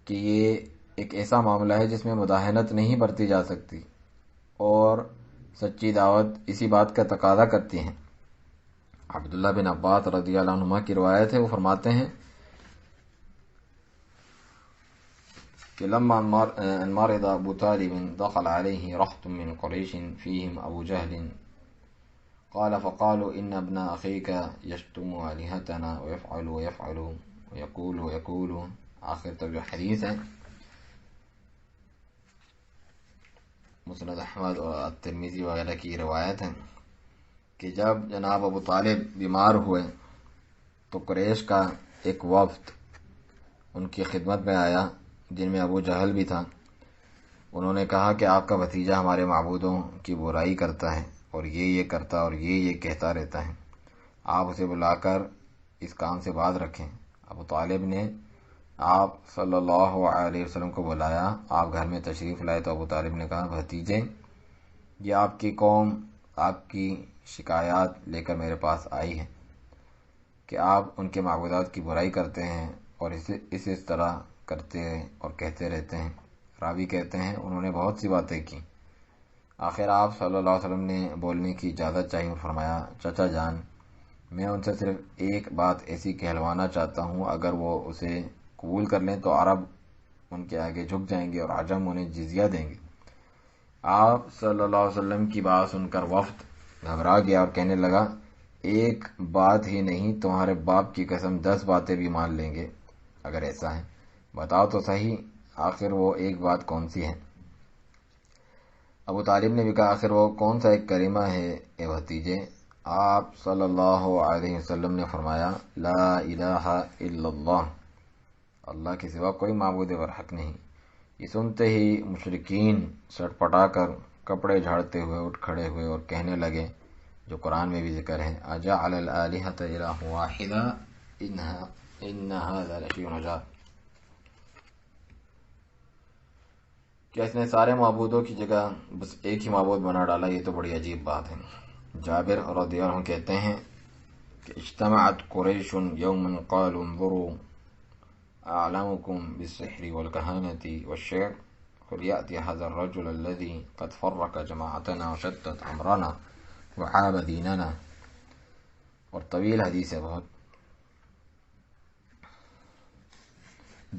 کہ یہ ایک ایسا معاملہ ہے جس میں مداہنت نہیں برتی جا سکتی، اور سچی دعوت اسی بات کا تقاضا کرتی ہے۔ عبداللہ بن عباس رضی اللہ عنہما کی روایت ہے، وہ فرماتے ہیں کہ لما ان مرض ابو طالب دخل عليه رهط من قريش فيهم ابو جهل قال فقالوا ان ابن اخيك يشتم الهتنا ويفعل ويقول آخر تک جو حدیث ہے مسند احمد اور ترمذی وغیرہ کی روایت ہے کہ جب جناب ابو طالب بیمار ہوئے تو قریش کا ایک وفد ان کی خدمت میں آیا، جن میں ابو جہل بھی تھا۔ انہوں نے کہا کہ آپ کا بھتیجا ہمارے معبودوں کی برائی کرتا ہے اور یہ کرتا اور یہ کہتا رہتا ہے، آپ اسے بلا کر اس کام سے باز رکھیں۔ ابو طالب نے آپ صلی اللہ علیہ وسلم کو بلایا، آپ گھر میں تشریف لائے تو ابو طالب نے کہا بھتیجے، یہ آپ کی قوم آپ کی شکایات لے کر میرے پاس آئی ہے کہ آپ ان کے معبودات کی برائی کرتے ہیں اور اس طرح کرتے اور کہتے رہتے ہیں۔ راوی کہتے ہیں انہوں نے بہت سی باتیں کی، آخر آپ صلی اللہ علیہ وسلم نے بولنے کی اجازت چاہی اور فرمایا چچا جان، میں ان سے صرف ایک بات ایسی کہلوانا چاہتا ہوں، اگر وہ اسے قبول کر لیں تو عرب ان کے آگے جھک جائیں گے اور عجم انہیں جزیہ دیں گے۔ آپ صلی اللہ علیہ وسلم کی بات سن کر وفد گھبرا گیا اور کہنے لگا ایک بات ہی نہیں، تمہارے باپ کی قسم 10 باتیں بھی مان لیں گے اگر ایسا ہے، بتاؤ تو صحیح آخر وہ ایک بات کون سی ہے؟ ابو طالب نے بھی کہا آخر وہ کون سا ایک کلمہ ہے اے بھتیجے؟ آپ صلی اللہ علیہ وسلم نے فرمایا لا الہ الا اللہ، اللہ کے سوا کوئی معبود برحق نہیں۔ یہ سنتے ہی مشرکین سٹ پٹا کر کپڑے جھاڑتے ہوئے اٹھ کھڑے ہوئے اور کہنے لگے، جو قرآن میں بھی ذکر ہے، اجعل الآلہۃ الہ واحدا ان ھذا لشیء عجاب، کیا اس نے سارے معبودوں کی جگہ بس ایک ہی معبود بنا ڈالا؟ یہ تو بڑی عجیب بات ہے۔ جابر رضی اللہ عنہ کہتے ہیں کہ اجتمعت قریش یوما قالوا انظروا اعلمکم بالسحر والکہانۃ والشعر فلیأتی ھذا الرجل الذی قد فرق جماعتنا وشتت امرنا وعاب دیننا، اور طویل حدیث ہے بہت،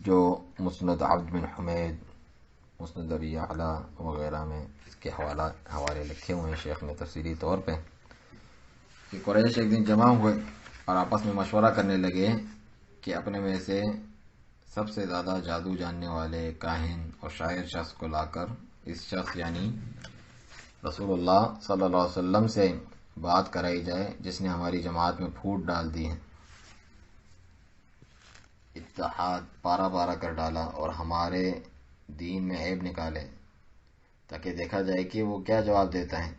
جو مسند عبد بن حمید، مسند ابی اعلیٰ وغیرہ میں اس کے حوالے لکھے ہوئے ہیں شیخ نے تفصیلی طور پہ، کہ قریش ایک دن جمع ہوئے اور آپس میں مشورہ کرنے لگے کہ اپنے میں سے سب سے زیادہ جادو جاننے والے کاہن اور شاعر شخص کو لا کر اس شخص یعنی رسول اللہ صلی اللہ علیہ وسلم سے بات کرائی جائے جس نے ہماری جماعت میں پھوٹ ڈال دی ہے، اتحاد پارا پارا کر ڈالا اور ہمارے دین میں عیب نکالے، تاکہ دیکھا جائے کہ وہ کیا جواب دیتا ہے۔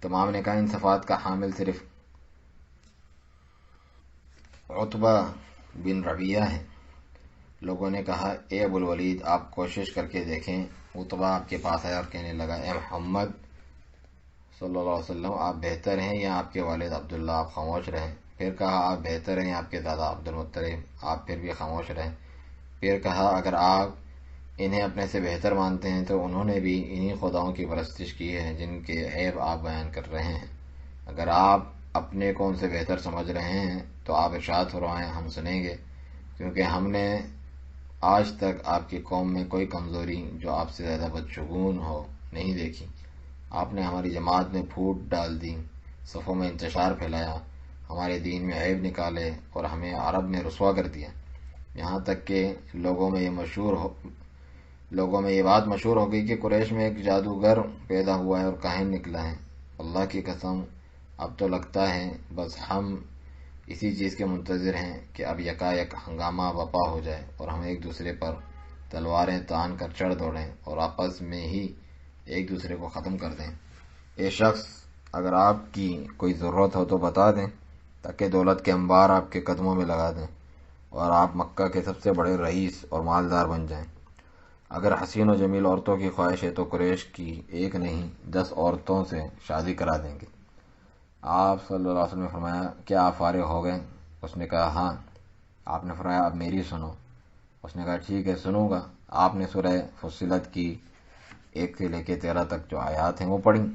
تمام نے کہا ان صفات کا حامل صرف عتبہ بن ربیعہ ہے۔ لوگوں نے کہا اے ابو الولید آپ کوشش کر کے دیکھیں۔ عتبہ آپ کے پاس آیا اور کہنے لگا اے محمد صلی اللہ علیہ وسلم، آپ بہتر ہیں یا آپ کے والد عبداللہ؟ آپ خاموش رہیں۔ پھر کہا آپ بہتر ہیں آپ کے دادا عبد المطلب؟ آپ پھر بھی خاموش رہیں۔ پھر کہا اگر آپ انہیں اپنے سے بہتر مانتے ہیں تو انہوں نے بھی انہی خداؤں کی پرستش کی ہے جن کے عیب آپ بیان کر رہے ہیں، اگر آپ اپنے کو ان سے بہتر سمجھ رہے ہیں تو آپ ارشاد فرمائیں، ہم سنیں گے، کیونکہ ہم نے آج تک آپ کی قوم میں کوئی کمزوری جو آپ سے زیادہ بدشگون ہو نہیں دیکھی۔ آپ نے ہماری جماعت میں پھوٹ ڈال دی، صفوں میں انتشار پھیلایا، ہمارے دین میں عیب نکالے اور ہمیں عرب میں رسوا کر دیا، یہاں تک کہ لوگوں میں یہ بات مشہور ہو گئی کہ قریش میں ایک جادوگر پیدا ہوا ہے اور کاہن نکلا ہے۔ اللہ کی قسم اب تو لگتا ہے بس ہم اسی چیز کے منتظر ہیں کہ اب یکایک ہنگامہ بپا ہو جائے اور ہم ایک دوسرے پر تلواریں تان کر چڑھ دوڑیں اور آپس میں ہی ایک دوسرے کو ختم کر دیں۔ اے شخص، اگر آپ کی کوئی ضرورت ہو تو بتا دیں تاکہ دولت کے انبار آپ کے قدموں میں لگا دیں اور آپ مکہ کے سب سے بڑے رئیس اور مالدار بن جائیں۔ اگر حسین و جمیل عورتوں کی خواہش ہے تو قریش کی ایک نہیں 10 عورتوں سے شادی کرا دیں گے۔ آپ صلی اللہ علیہ وسلم نے فرمایا، کیا آپ فارغ ہو گئے؟ اس نے کہا ہاں۔ آپ نے فرمایا اب میری سنو۔ اس نے کہا ٹھیک ہے سنوں گا۔ آپ نے سورہ فصلت کی 1 سے لے کے 13 تک جو آیات ہیں وہ پڑھیں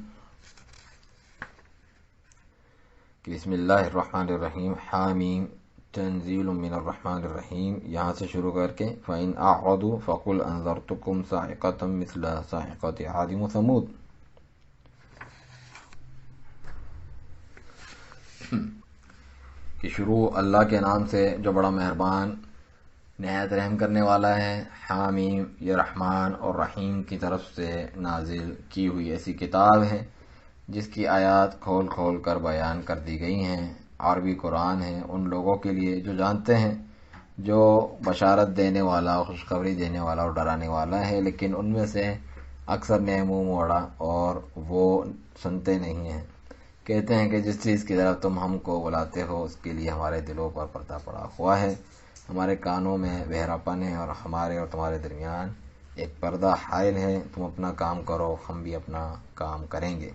کہ بسم اللہ الرحمن الرحیم حامیم تنزیل من الرحمن الرحیم، یہاں سے شروع کر کے فَإِنْ أَعْرَضُوا فَقُلْ أَنذَرْتُكُمْ صَاعِقَةً مِثْلَ صَاعِقَةِ عَادٍ وَثَمُودَ۔ کہ شروع اللہ کے نام سے جو بڑا مہربان نہایت رحم کرنے والا ہے۔ حامیم، یہ رحمان اور رحیم کی طرف سے نازل کی ہوئی ایسی کتاب ہے جس کی آیات کھول کھول کر بیان کر دی گئی ہیں۔ عربی قرآن ہے ان لوگوں کے لیے جو جانتے ہیں، جو بشارت دینے والا، خوشخبری دینے والا اور ڈرانے والا ہے، لیکن ان میں سے اکثر نے منہ موڑا اور وہ سنتے نہیں ہیں۔ کہتے ہیں کہ جس چیز کی طرف تم ہم کو بلاتے ہو اس کے لیے ہمارے دلوں پر پردہ پڑا ہوا ہے، ہمارے کانوں میں بہراپن ہے اور ہمارے اور تمہارے درمیان ایک پردہ حائل ہے، تم اپنا کام کرو ہم بھی اپنا کام کریں گے۔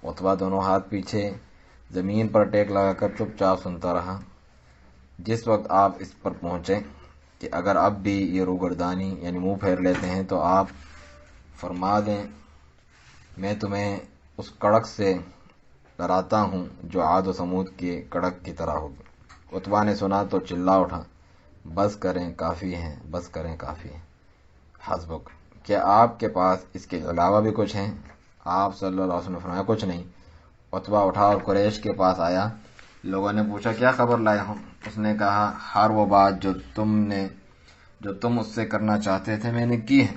عتبہ دونوں ہاتھ پیچھے زمین پر ٹیک لگا کر چپ چاپ سنتا رہا۔ جس وقت آپ اس پر پہنچے کہ اگر اب بھی یہ روگردانی یعنی منہ پھیر لیتے ہیں تو آپ فرما دیں میں تمہیں اس کڑک سے ڈراتا ہوں جو عاد و سمود کے کڑک کی طرح ہوگی۔ عتبہ نے سنا تو چلا اٹھا، بس کریں کافی ہے، بس کریں کافی ہے، حسبک، کیا آپ کے پاس اس کے علاوہ بھی کچھ ہیں؟ آپ صلی اللہ علیہ وسلم نے فرمایا کچھ نہیں۔ عتبہ اٹھا اور قریش کے پاس آیا۔ لوگوں نے پوچھا کیا خبر لائے ہو؟ اس نے کہا ہر وہ بات جو تم اس سے کرنا چاہتے تھے میں نے کی ہے۔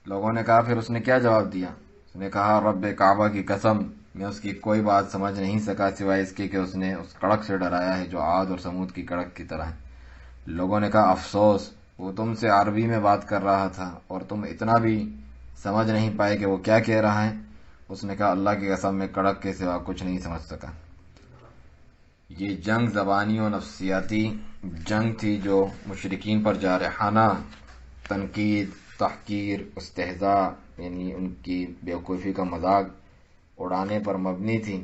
لوگوں نے کہا پھر اس نے کیا جواب دیا؟ اس نے کہا رب کعبہ کی قسم میں اس کی کوئی بات سمجھ نہیں سکا سوائے اس کے کہ اس نے اس کڑک سے ڈرایا ہے جو عاد اور سمود کی کڑک کی طرح ہے۔ لوگوں نے کہا افسوس، وہ تم سے عربی میں بات کر رہا تھا اور تم اتنا بھی سمجھ نہیں پائے کہ وہ کیا کہہ رہا ہے۔ اس نے کہا اللہ کی قسم میں کڑک کے سوا کچھ نہیں سمجھ سکا۔ یہ جنگ زبانی و نفسیاتی جنگ تھی جو مشرکین پر جارحانہ تنقید، تحقیر، استہزاء یعنی ان کی بیوقوفی کا مذاق اڑانے پر مبنی تھی۔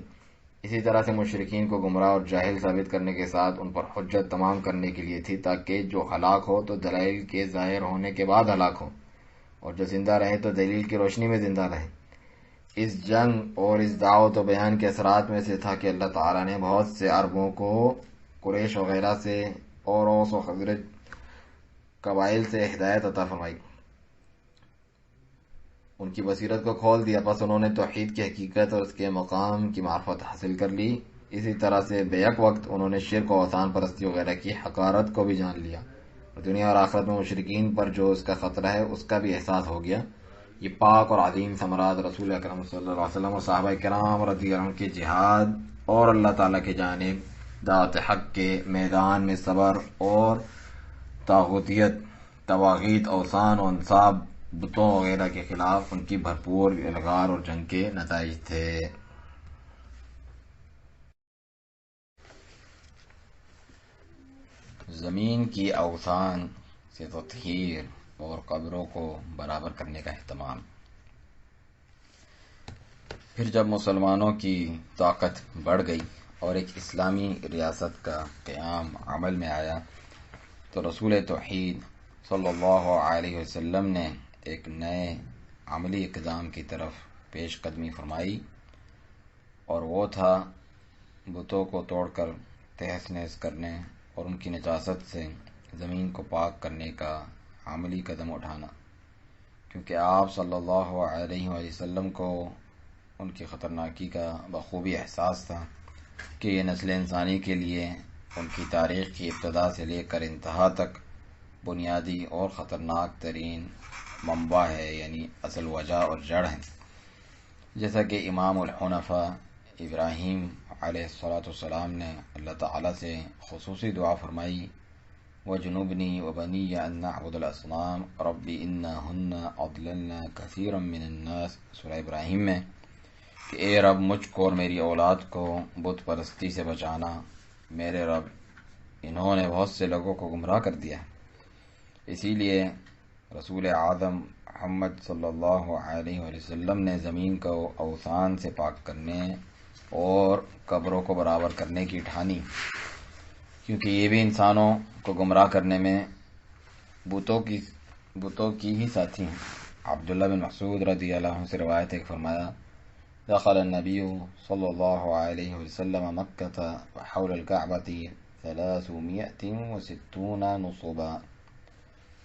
اسی طرح سے مشرکین کو گمراہ اور جاہل ثابت کرنے کے ساتھ ان پر حجت تمام کرنے کے لیے تھی تاکہ جو ہلاک ہو تو دلائل کے ظاہر ہونے کے بعد ہلاک ہو اور جو زندہ رہے تو دلیل کی روشنی میں زندہ رہے۔ اس جنگ اور اس دعوت و بیان کے اثرات میں سے تھا کہ اللہ تعالیٰ نے بہت سے عربوں کو قریش وغیرہ سے اور اوس و خزرج قبائل سے ہدایت عطا فرمائی، ان کی بصیرت کو کھول دیا، پس انہوں نے توحید کی حقیقت اور اس کے مقام کی معرفت حاصل کر لی۔ اسی طرح سے بیک وقت انہوں نے شرک و اوثان پرستی وغیرہ کی حقارت کو بھی جان لیا اور دنیا اور آخرت میں مشرکین پر جو اس کا خطرہ ہے اس کا بھی احساس ہو گیا۔ یہ پاک اور عظیم ثمرات رسول اکرم صلی اللہ علیہ وسلم اور صحابہ کرام رضی اللہ عنہم کے جہاد اور اللہ تعالیٰ کی جانب دعوت حق کے میدان میں صبر اور طاغوتیت، تواغیت، اوثان و انصاب، بتوں وغیرہ کے خلاف ان کی بھرپور الغار اور جنگ کے نتائج تھے۔ زمین کی اوثان سے تطہیر اور قبروں کو برابر کرنے کا اہتمام۔ پھر جب مسلمانوں کی طاقت بڑھ گئی اور ایک اسلامی ریاست کا قیام عمل میں آیا تو رسول توحید صلی اللہ علیہ وسلم نے ایک نئے عملی اقدام کی طرف پیش قدمی فرمائی اور وہ تھا بتوں کو توڑ کر تہس نہس کرنے اور ان کی نجاست سے زمین کو پاک کرنے کا عملی قدم اٹھانا، کیونکہ آپ صلی اللہ علیہ وآلہ وسلم کو ان کی خطرناکی کا بخوبی احساس تھا کہ یہ نسل انسانی کے لیے ان کی تاریخ کی ابتدا سے لے کر انتہا تک بنیادی اور خطرناک ترین منبع ہے، یعنی اصل وجہ اور جڑ ہے۔ جیسا کہ امام الحنفاء ابراہیم علیہ السلام نے اللہ تعالیٰ سے خصوصی دعا فرمائی، وَجُنُبْنِي وَبَنِيَّ أَن نَّعْبُدَ الْأَصْنَامَ رَبِّ إِنَّهُنَّ أَضْلَلْنَ كَثِيرًا مِّنَ النَّاسِ، سورہ ابراہیم میں، کہ اے رب مجھ کو اور میری اولاد کو بت پرستی سے بچانا، میرے رب انہوں نے بہت سے لوگوں کو گمراہ کر دیا ہے۔ اسی لیے رسول اعظم محمد صلی اللہ علیہ وآلہ وسلم نے زمین کو اوثان سے پاک کرنے اور قبروں کو برابر کرنے کی ٹھانی، کیونکہ یہ بھی انسانوں کو گمراہ کرنے میں بتوں کی ہی ساتھی ہیں۔ عبداللہ بن مسعود رضی اللہ عنہ سے روایت ہے کہ فرمایا، دخل النبی صلی اللہ علیہ وسلم مکہ وحول الکعبۃ 360 نصبا،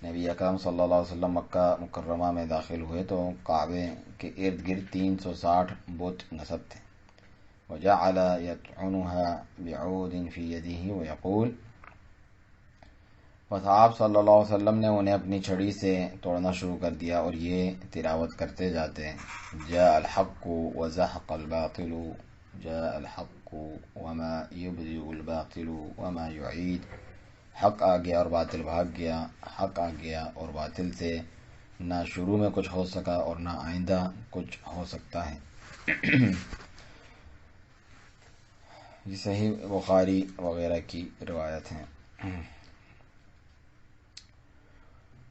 نبی اکرم صلی اللہ علیہ وسلم مکہ مکرمہ میں داخل ہوئے تو کعبے کے ارد گرد 360 بت نصب تھے۔ وجعل يطعنها بعود في يده ويقول، بس آپ صلی اللہ علیہ وسلم نے انہیں اپنی چھڑی سے توڑنا شروع کر دیا اور یہ تلاوت کرتے جاتے، جاء الحق وزحق الباطل، جاء الحق وما يبدئ الباطل وما يعيد، حق آ گیا اور باطل بھاگ گیا، حق آ گیا اور باطل سے نہ شروع میں کچھ ہو سکا اور نہ آئندہ کچھ ہو سکتا ہے۔ یہ صحیح بخاری وغیرہ کی روایت ہیں۔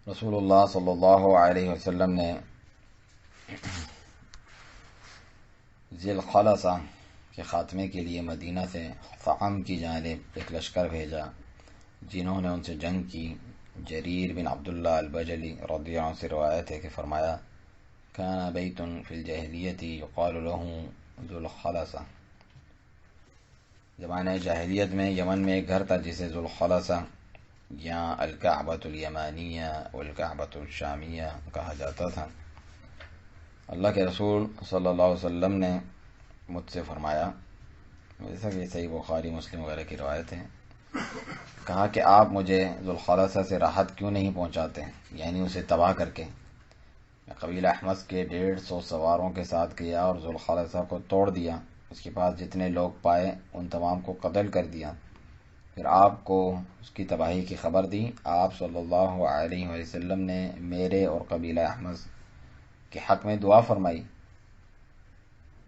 رسول اللہ صلی اللہ علیہ وسلم نے ذی الخلصہ کے خاتمے کے لیے مدینہ سے خثعم کی جانب ایک لشکر بھیجا، جنہوں نے ان سے جنگ کی۔ جریر بن عبداللہ البجلی رضی اللہ عنہ سے روایت ہے کہ فرمایا، کان بیت فی الجاہلیۃ یقال له ذو الخلصہ، زمانہ جاہلیت میں یمن میں ایک گھر تھا جسے ذو الخلصہ یا الکعبۃ الیمانیہ والکعبۃ الشامیہ کہا جاتا تھا۔ اللہ کے رسول صلی اللہ علیہ وسلم نے مجھ سے فرمایا، جیسا کہ صحیح بخاری مسلم وغیرہ کی روایت ہے، کہا کہ آپ مجھے ذو الخلصہ سے راحت کیوں نہیں پہنچاتے ہیں، یعنی اسے تباہ کر کے۔ میں قبیلہ احمس کے 150 سواروں کے ساتھ گیا اور ذو الخلصہ کو توڑ دیا، اس کے پاس جتنے لوگ پائے ان تمام کو قتل کر دیا، پھر آپ کو اس کی تباہی کی خبر دی۔ آپ صلی اللہ علیہ وآلہ وسلم نے میرے اور قبیلہ احمس کے حق میں دعا فرمائی۔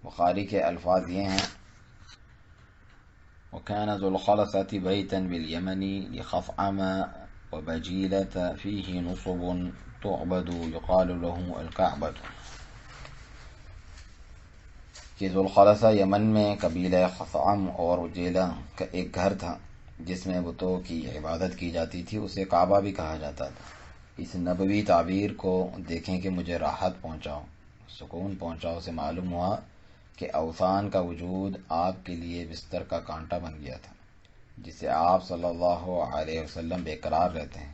بخاری کے الفاظ یہ ہیں، وَكَانَ ذُو الْخَلَصَةِ بَيْتًا بِالْيَمَنِ لِخَثْعَمَ وَبَجِيلَةَ فِيهِ نُصُبٌ تُعْبَدُ يُقَالُ لَهُ الْكَعْبَةُ، کہ ذو الخلصہ یمن میں قبیلہ خثعم اور اجیلہ کا ایک گھر تھا جس میں بتوں کی عبادت کی جاتی تھی، اسے کعبہ بھی کہا جاتا تھا۔ اس نبوی تعبیر کو دیکھیں کہ مجھے راحت پہنچاؤ، سکون پہنچاؤ سے معلوم ہوا کہ اوثان کا وجود آپ کے لیے بستر کا کانٹا بن گیا تھا، جس سے آپ صلی اللہ علیہ وسلم بے قرار رہتے ہیں۔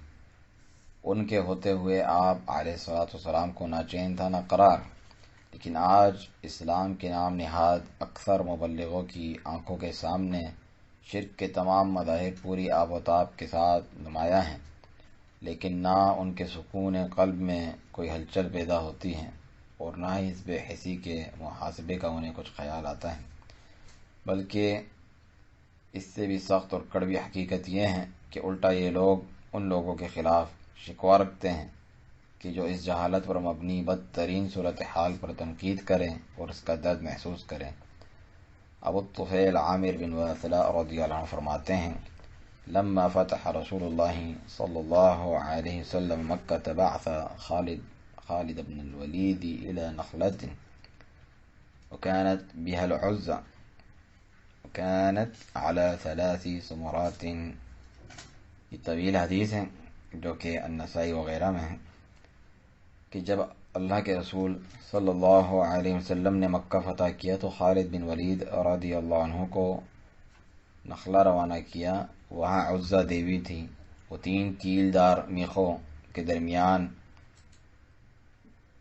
ان کے ہوتے ہوئے آپ علیہ السلام کو نہ چین تھا نہ قرار، لیکن آج اسلام کے نام نہاد اکثر مبلغوں کی آنکھوں کے سامنے شرک کے تمام مظاہر پوری آب و تاب کے ساتھ نمایاں ہیں، لیکن نہ ان کے سکون قلب میں کوئی ہلچل پیدا ہوتی ہے اور نہ ہی اس بے حسی کے محاسبے کا انہیں کچھ خیال آتا ہے، بلکہ اس سے بھی سخت اور کڑوی حقیقت یہ ہے کہ الٹا یہ لوگ ان لوگوں کے خلاف شکوہ رکھتے ہیں کہ جو اس جہالت پر مبنی بدترین صورتحال پر تنقید کریں اور اس کا درد محسوس کریں۔ ابو الطفیل عامر بن واثلہ رضی اللہ عنہ فرماتے ہیں، لما فتح رسول اللہ صلی اللہ علیہ وسلم مکہ بعث خالد بن الولید الى نخلة وكانت بها العزة وكانت على 3 سمرات، یہ طویل حدیث ہے جو کہ النسائی وغیرہ میں ہے، کہ جب اللہ کے رسول صلی اللہ علیہ وسلم نے مکہ فتح کیا تو خالد بن ولید رضی اللہ عنہ کو نخلا روانہ کیا، وہاں عزہ دیوی تھی، وہ 3 کیلدار میخوں کے درمیان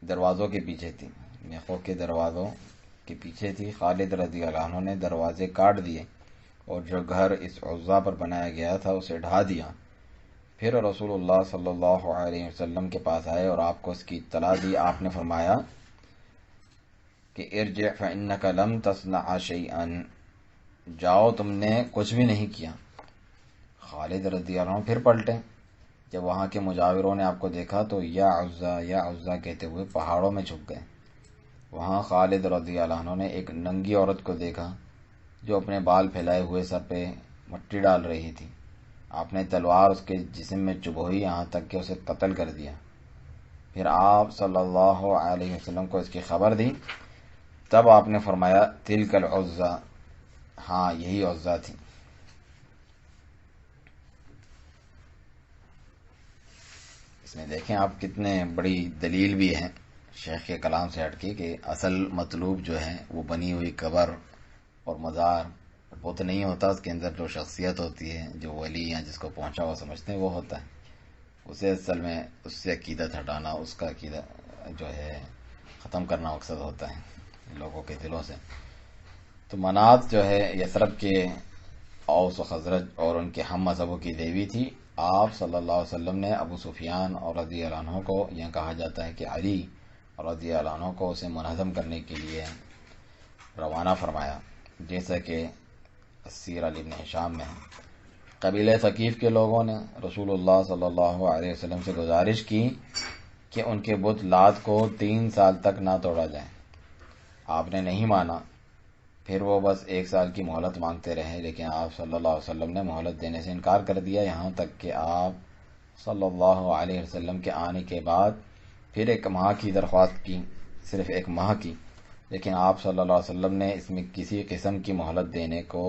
دروازوں کے پیچھے تھی، میخوں کے دروازوں کے پیچھے تھی۔ خالد رضی اللہ عنہ نے دروازے کاٹ دیے اور جو گھر اس عزا پر بنایا گیا تھا اسے ڈھا دیا۔ پھر رسول اللہ صلی اللہ علیہ وسلم کے پاس آئے اور آپ کو اس کی اطلاع دی۔ آپ نے فرمایا کہ ارجع فإنک لم تصنع شیئا، جاؤ تم نے کچھ بھی نہیں کیا۔ خالد رضی اللہ عنہ پھر پلٹے۔ جب وہاں کے مجاوروں نے آپ کو دیکھا تو یا عزا کہتے ہوئے پہاڑوں میں چھپ گئے۔ وہاں خالد رضی اللہ عنہ نے ایک ننگی عورت کو دیکھا جو اپنے بال پھیلائے ہوئے سر پہ مٹی ڈال رہی تھی۔ آپ نے تلوار اس کے جسم میں چبھوئی یہاں تک کہ اسے قتل کر دیا۔ پھر آپ صلی اللہ علیہ وسلم کو اس کی خبر دی۔ تب آپ نے فرمایا تلک العزا، ہاں یہی عزا تھی۔ اس میں دیکھیں آپ کتنے بڑی دلیل بھی ہے شیخ کے کلام سے ہٹ کے کہ اصل مطلوب جو ہے وہ بنی ہوئی قبر اور مزار وہ تو نہیں ہوتا، اس کے اندر جو شخصیت ہوتی ہے، جو ولی یا جس کو پہنچا ہوا سمجھتے ہیں وہ ہوتا ہے۔ اسے اصل میں اس سے عقیدت ہٹانا، اس کا عقیدہ جو ہے ختم کرنا مقصد ہوتا ہے لوگوں کے دلوں سے۔ تو منات جو ہے یثرب کے اوس و خزرج اور ان کے ہم مذہبوں کی دیوی تھی۔ آپ صلی اللہ علیہ وسلم نے ابو سفیان اور رضی اللہ عنہ کو، یہ کہا جاتا ہے کہ علی رضی اللہ عنہ کو اسے منہدم کرنے کے لیے روانہ فرمایا، جیسا کہ سیر علی ابن ہشام میں ہے۔ قبیلہ ثقیف کے لوگوں نے رسول اللہ صلی اللہ علیہ وسلم سے گزارش کی کہ ان کے بت لات کو 3 سال تک نہ توڑا جائے۔ آپ نے نہیں مانا، پھر وہ بس 1 سال کی مہلت مانگتے رہے، لیکن آپ صلی اللہ علیہ وسلم نے مہلت دینے سے انکار کر دیا، یہاں تک کہ آپ صلی اللہ علیہ وسلم کے آنے کے بعد پھر 1 ماہ کی درخواست کی، صرف 1 ماہ کی، لیکن آپ صلی اللہ علیہ وسلم نے اس میں کسی قسم کی مہلت دینے کو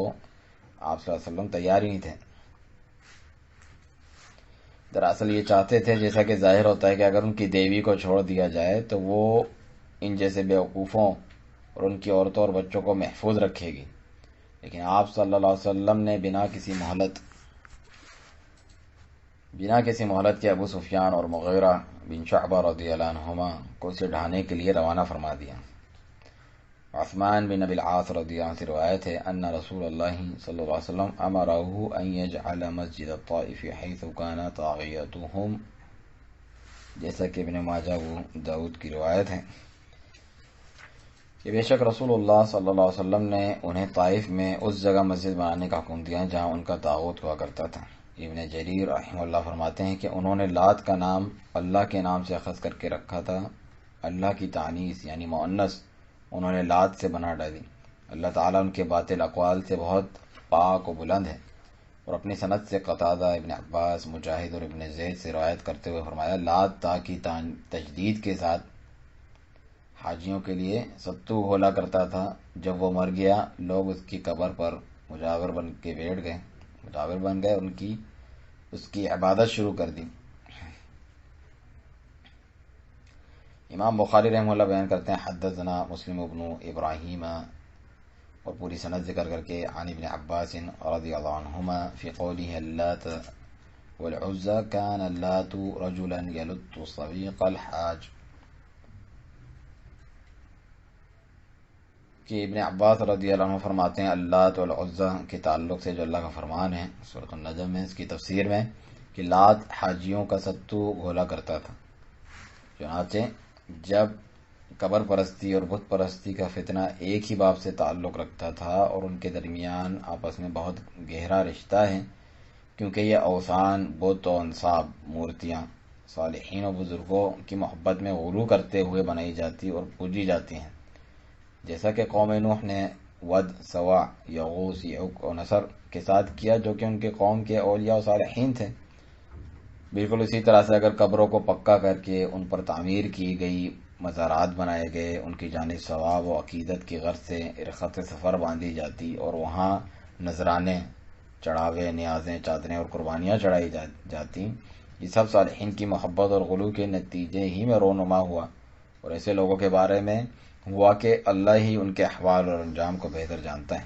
آپ صلی اللہ علیہ وسلم تیار ہی نہیں تھے۔ دراصل یہ چاہتے تھے، جیسا کہ ظاہر ہوتا ہے، کہ اگر ان کی دیوی کو چھوڑ دیا جائے تو وہ ان جیسے بیوقوفوں اور ان کی عورتوں اور بچوں کو محفوظ رکھے گی، لیکن آپ صلی اللہ علیہ وسلم نے بنا کسی مہلت کے ابو سفیان اور مغیرہ بن شعبہ رضی اللہ عنہما کو اسے ڈھانے کے لیے روانہ فرما دیا۔ عثمان بن ابی العاص رضی اللہ عنہ سے روایت ہے ان رسول اللہ صلی اللہ علیہ وسلم امرہ ان یجعل مسجد الطائف حیث کان طاغیتهم، جیسا کہ ابن ماجہ داؤد کی روایت ہے کہ بے شک رسول اللہ صلی اللہ علیہ وسلم نے انہیں طائف میں اس جگہ مسجد بنانے کا حکم دیا جہاں ان کا طاغوت ہوا کرتا تھا۔ ابن جریر رحمہ اللہ فرماتے ہیں کہ انہوں نے لات کا نام اللہ کے نام سے اخذ کر کے رکھا تھا، اللہ کی تانیث یعنی مؤنث انہوں نے لات سے بنا ڈالی۔ اللہ تعالیٰ ان کے باطل اقوال سے بہت پاک و بلند ہے، اور اپنی سند سے قتادہ، ابن عباس، مجاہد اور ابن زید سے روایت کرتے ہوئے فرمایا لات تا کی تجدید کے ساتھ حاجیوں کے لیے ستو گھولا کرتا تھا۔ جب وہ مر گیا لوگ اس کی قبر پر مجاور بن گئے، اس کی عبادت شروع کر دی۔ امام بخاری رحمہ اللہ بیان کرتے ہیں حدثنا مسلم ابن ابراہیم، اور پوری سند ذکر کر کے عن ابن عباس رضی اللہ عنہما فی قوله اللات والعزى كان اللات رجلا يلت صويق الحاج، کہ ابن عباس رضی اللہ عنہ فرماتے ہیں اللات والعزى کے تعلق سے جو اللہ کا فرمان ہے سورۃ النجم میں، اس کی تفسیر میں کہ لات حاجیوں کا ستو گھولا کرتا تھا۔ چنانچہ جب قبر پرستی اور بت پرستی کا فتنہ ایک ہی باب سے تعلق رکھتا تھا اور ان کے درمیان آپس میں بہت گہرا رشتہ ہے، کیونکہ یہ اوثان، بت و انصاب، مورتیاں صالحین و بزرگوں کی محبت میں غلو کرتے ہوئے بنائی جاتی اور پوجی جاتی ہیں، جیسا کہ قوم نوح نے ود، سواع، یغوث، یعوق اور نصر کے ساتھ کیا، جو کہ ان کے قوم کے اولیاء و صالحین تھے۔ بالکل اسی طرح سے اگر قبروں کو پکا کر کے ان پر تعمیر کی گئی، مزارات بنائے گئے، ان کی جانب ثواب و عقیدت کی غرض سے رخت سفر باندھی جاتی اور وہاں نذرانے، چڑھاوے، نیازیں، چادریں اور قربانیاں چڑھائی جاتی، یہ سب صالحین کی محبت اور غلو کے نتیجے ہی میں رونما ہوا، اور ایسے لوگوں کے بارے میں ہوا کہ اللہ ہی ان کے احوال اور انجام کو بہتر جانتا ہے۔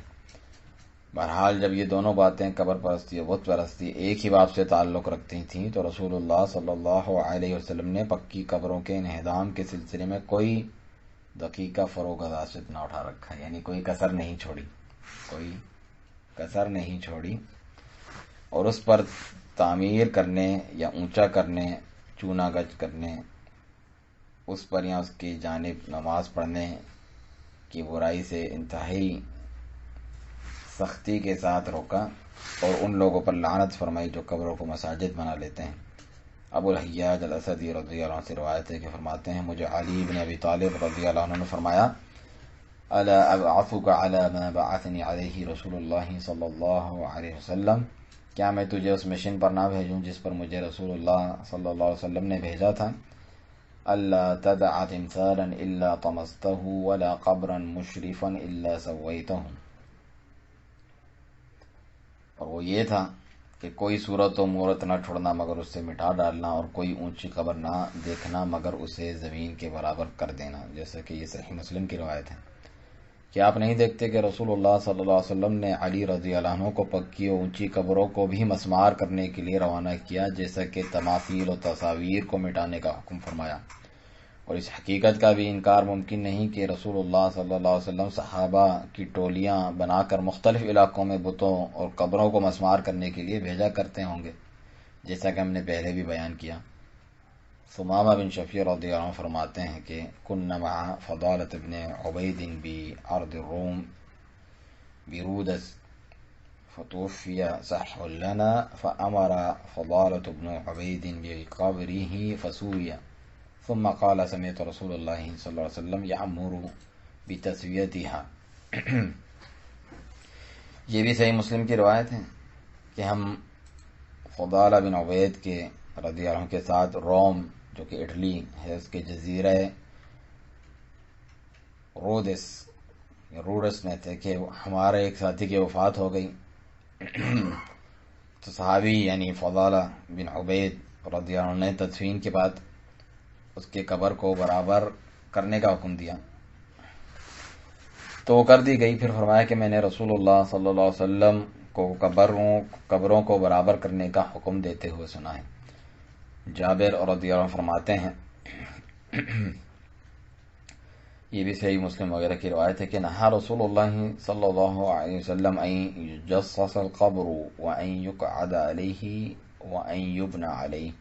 بہرحال جب یہ دونوں باتیں قبر پرستی اور بت پرستی ایک ہی باب سے تعلق رکھتی تھیں تو رسول اللہ صلی اللہ علیہ وسلم نے پکی قبروں کے انہدام کے سلسلے میں کوئی دقیقہ فروغ اداست نہ اٹھا رکھا، یعنی کوئی کسر نہیں چھوڑی، کوئی کسر نہیں چھوڑی، اور اس پر تعمیر کرنے یا اونچا کرنے، چونا گج کرنے، اس پر یا اس کی جانب نماز پڑھنے کی برائی سے انتہائی سختی کے ساتھ روکا، اور ان لوگوں پر لعنت فرمائی جو قبروں کو مساجد بنا لیتے ہیں۔ ابو الحیاج الاسدی رضی اللہ عنہ سے روایت ہے کہ فرماتے ہیں مجھے علی بن ابی طالب رضی اللہ عنہ نے فرمایا الا ابعثک علی ما بعثنی علیہ رسول اللہ صلی اللہ علیہ وسلم، کیا میں تجھے اس مشن پر نہ بھیجوں جس پر مجھے رسول اللہ صلی اللہ علیہ وسلم نے بھیجا تھا؟ الا تدع تمثالا الا طمسته ولا قبرا مشرفا الا سویته، اور وہ یہ تھا کہ کوئی صورت و مورت نہ چھوڑنا مگر اس سے مٹا ڈالنا، اور کوئی اونچی قبر نہ دیکھنا مگر اسے زمین کے برابر کر دینا، جیسا کہ یہ صحیح مسلم کی روایت ہے۔ کہ آپ نہیں دیکھتے کہ رسول اللہ صلی اللہ علیہ وسلم نے علی رضی اللہ عنہ کو پکی و اونچی قبروں کو بھی مسمار کرنے کے لیے روانہ کیا، جیسا کہ تماثیل و تصاویر کو مٹانے کا حکم فرمایا، اور اس حقیقت کا بھی انکار ممکن نہیں کہ رسول اللہ صلی اللہ علیہ وسلم صحابہ کی ٹولیاں بنا کر مختلف علاقوں میں بتوں اور قبروں کو مسمار کرنے کے لیے بھیجا کرتے ہوں گے، جیسا کہ ہم نے پہلے بھی بیان کیا۔ ثمامہ بن شفیع رضی اللہ عنہ فرماتے ہیں کہ كنا مع فضالة بن عبید بأرض الروم برودس فتوفي صح لنا فأمر فضالة بن عبید بقبره فسوي، ثم قال سمعت رسول اللہ صلی اللہ علیہ وسلم يأمر بتسویتها۔ یہ بھی صحیح مسلم کی روایت ہے کہ ہم فضالہ بن عبید کے رضی اللہ عنہ کے ساتھ روم، جو کہ اٹلی ہے، اس کے جزیرہ روڈس میں تھے کہ ہمارے ایک ساتھی کی وفات ہو گئی، تو صحابی یعنی فضالہ بن عبید رضی اللہ عنہ نے تدفین کے بعد اس کے قبر کو برابر کرنے کا حکم دیا، تو وہ کر دی گئی۔ پھر فرمایا کہ میں نے رسول اللہ صلی اللہ علیہ وسلم کو قبروں کو برابر کرنے کا حکم دیتے ہوئے سنا ہے۔ جابر رضی اللہ عنہ فرماتے ہیں، یہ بھی صحیح مسلم وغیرہ کی روایت ہے کہ نہا رسول اللہ صلی اللہ علیہ وسلم ان یجصص القبر وان یقعد علیہ وان یبنى علیہ،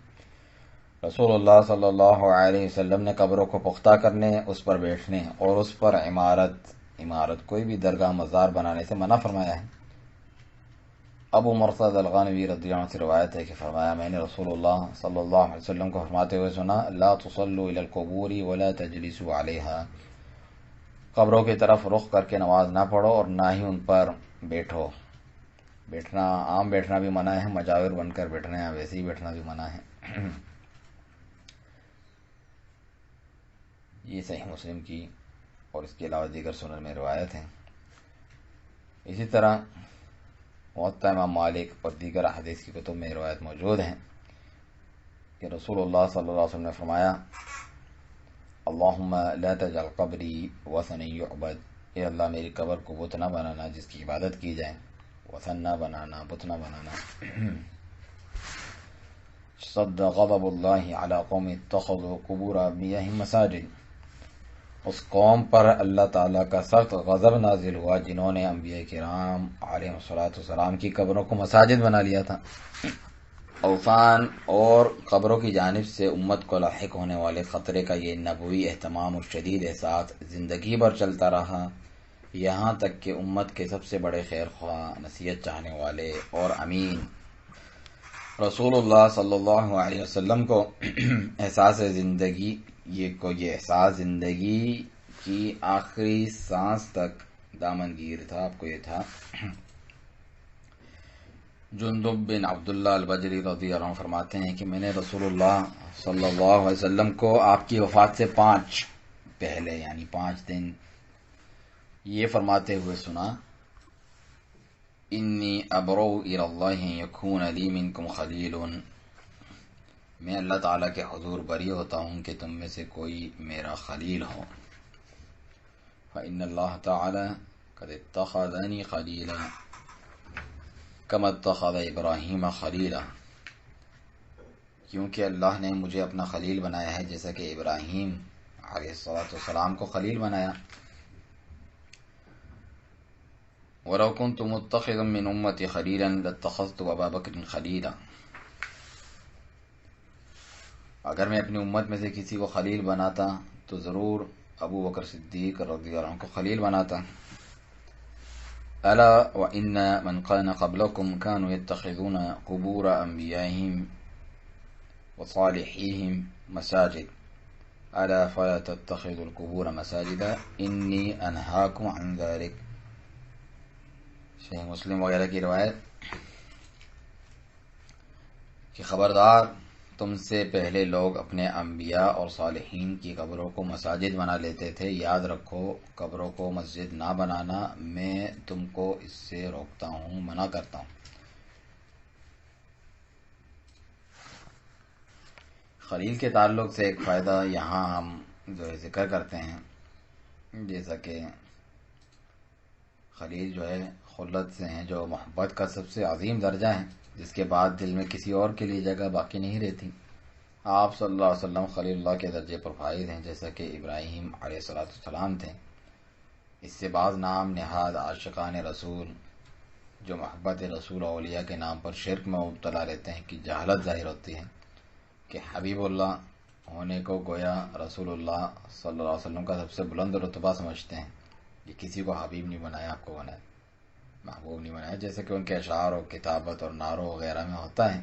رسول اللہ صلی اللہ علیہ وسلم نے قبروں کو پختہ کرنے، اس پر بیٹھنے اور اس پر عمارت کوئی بھی درگاہ مزار بنانے سے منع فرمایا ہے۔ ابو مرثد الغانوی رضی اللہ عنہ سے روایت ہے کہ فرمایا میں نے رسول اللہ صلی اللہ علیہ وسلم کو فرماتے ہوئے سنا لا تصلوا الى القبور ولا تجلسوا علیہا، قبروں کی طرف رخ کر کے نماز نہ پڑھو اور نہ ہی ان پر بیٹھو۔ بیٹھنا عام بیٹھنا بھی منع ہے، مجاور بن کر بیٹھنا ہے ویسے ہی بیٹھنا بھی منع ہے۔ یہ صحیح مسلم کی اور اس کے علاوہ دیگر سنن میں روایت ہیں۔ اسی طرح موطا امام مالک اور دیگر احادیث کی کتب میں روایت موجود ہیں کہ رسول اللہ صلی اللہ علیہ وسلم نے فرمایا اللہم لا تجعل قبری وثن یعبد، اے اللہ میری قبر کو بت نہ بنانا جس کی عبادت کی جائے، وثن نہ بنانا، بت نہ بنانا۔ صد غضب اللہ علی قوم اتخذوا قبور انبیائہم مساجد، اس قوم پر اللہ تعالیٰ کا سخت غضب نازل ہوا جنہوں نے انبیاء کرام علیہ الصلوۃ والسلام کی قبروں کو مساجد بنا لیا تھا۔ اوثان اور قبروں کی جانب سے امت کو لاحق ہونے والے خطرے کا یہ نبوی اہتمام اور شدید احساس زندگی بھر چلتا رہا، یہاں تک کہ امت کے سب سے بڑے خیر خواہ، نصیحت چاہنے والے اور امین رسول اللہ صلی اللہ علیہ وسلم کو یہ احساس زندگی کی آخری سانس تک دامنگیر تھا۔ آپ کو یہ تھا جندب بن عبداللہ البجلی رضی اللہ عنہ فرماتے ہیں کہ میں نے رسول اللہ صلی اللہ علیہ وسلم کو آپ کی وفات سے 5 پہلے یعنی 5 دن یہ فرماتے ہوئے سنا انی ابرؤ الی اللہ یکون لی منکم خلیل، میں اللہ تعالیٰ کے حضور بری ہوتا ہوں کہ تم میں سے کوئی میرا خلیل ہو۔ فإن اللہ تعالیٰ قد اتخذنی خلیلا، کما اتخذ ابراہیم خلیلا، کیونکہ اللہ نے مجھے اپنا خلیل بنایا ہے جیسا کہ ابراہیم علیہ السلام کو خلیل بنایا۔ وَلَوْ كُنْتُ مُتَّخِذًا مِّنْ أُمَّتِي خَلِيلًا لَاتَّخَذْتُ أَبَا بَكْرٍ خَلِيلًا، اگر میں اپنی امت میں سے کسی کو خلیل بناتا تو ضرور ابو بکر صدیق رضی اللہ عنہ کو خلیل بناتا۔ الا وَإِنَّ مَنْ كَانَ قَبْلَكُمْ كَانُوا يَتَّخِذُونَ قُبُورَ أَنْبِيَائِهِمْ وَصَالِحِيهِمْ مَسَاجِدَ الا فَلَا تَتَّخِذُوا الْقُبُورَ مَسَاجِدَ إِنِّي أَنْهَاكُمْ عَنْ ذَلِكَ، صحیح مسلم وغیرہ کی روایت کہ خبردار تم سے پہلے لوگ اپنے انبیاء اور صالحین کی قبروں کو مساجد بنا لیتے تھے، یاد رکھو قبروں کو مسجد نہ بنانا، میں تم کو اس سے روکتا ہوں، منع کرتا ہوں۔ خلیل کے تعلق سے ایک فائدہ یہاں ہم جو ہے ذکر کرتے ہیں، جیسا کہ خلیل جو ہے خلت سے ہیں، جو محبت کا سب سے عظیم درجہ ہے، جس کے بعد دل میں کسی اور کے لیے جگہ باقی نہیں رہتی۔ آپ صلی اللہ علیہ وسلم خلیل اللہ کے درجے پر فائز ہیں، جیسا کہ ابراہیم علیہ السلام تھے۔ اس سے بعض نام نہاد عاشقان رسول جو محبت رسول اولیاء کے نام پر شرک میں مبتلا رہتے ہیں کی جہالت ظاہر ہوتی ہے کہ حبیب اللہ ہونے کو گویا رسول اللہ صلی اللہ علیہ وسلم کا سب سے بلند رتبہ سمجھتے ہیں۔ یہ کسی کو حبیب نہیں بنایا، آپ کو بنایا، محبوب نہیں بنایا، جیسے کہ ان کے اشعار و کتابت اور نعروں وغیرہ میں ہوتا ہے،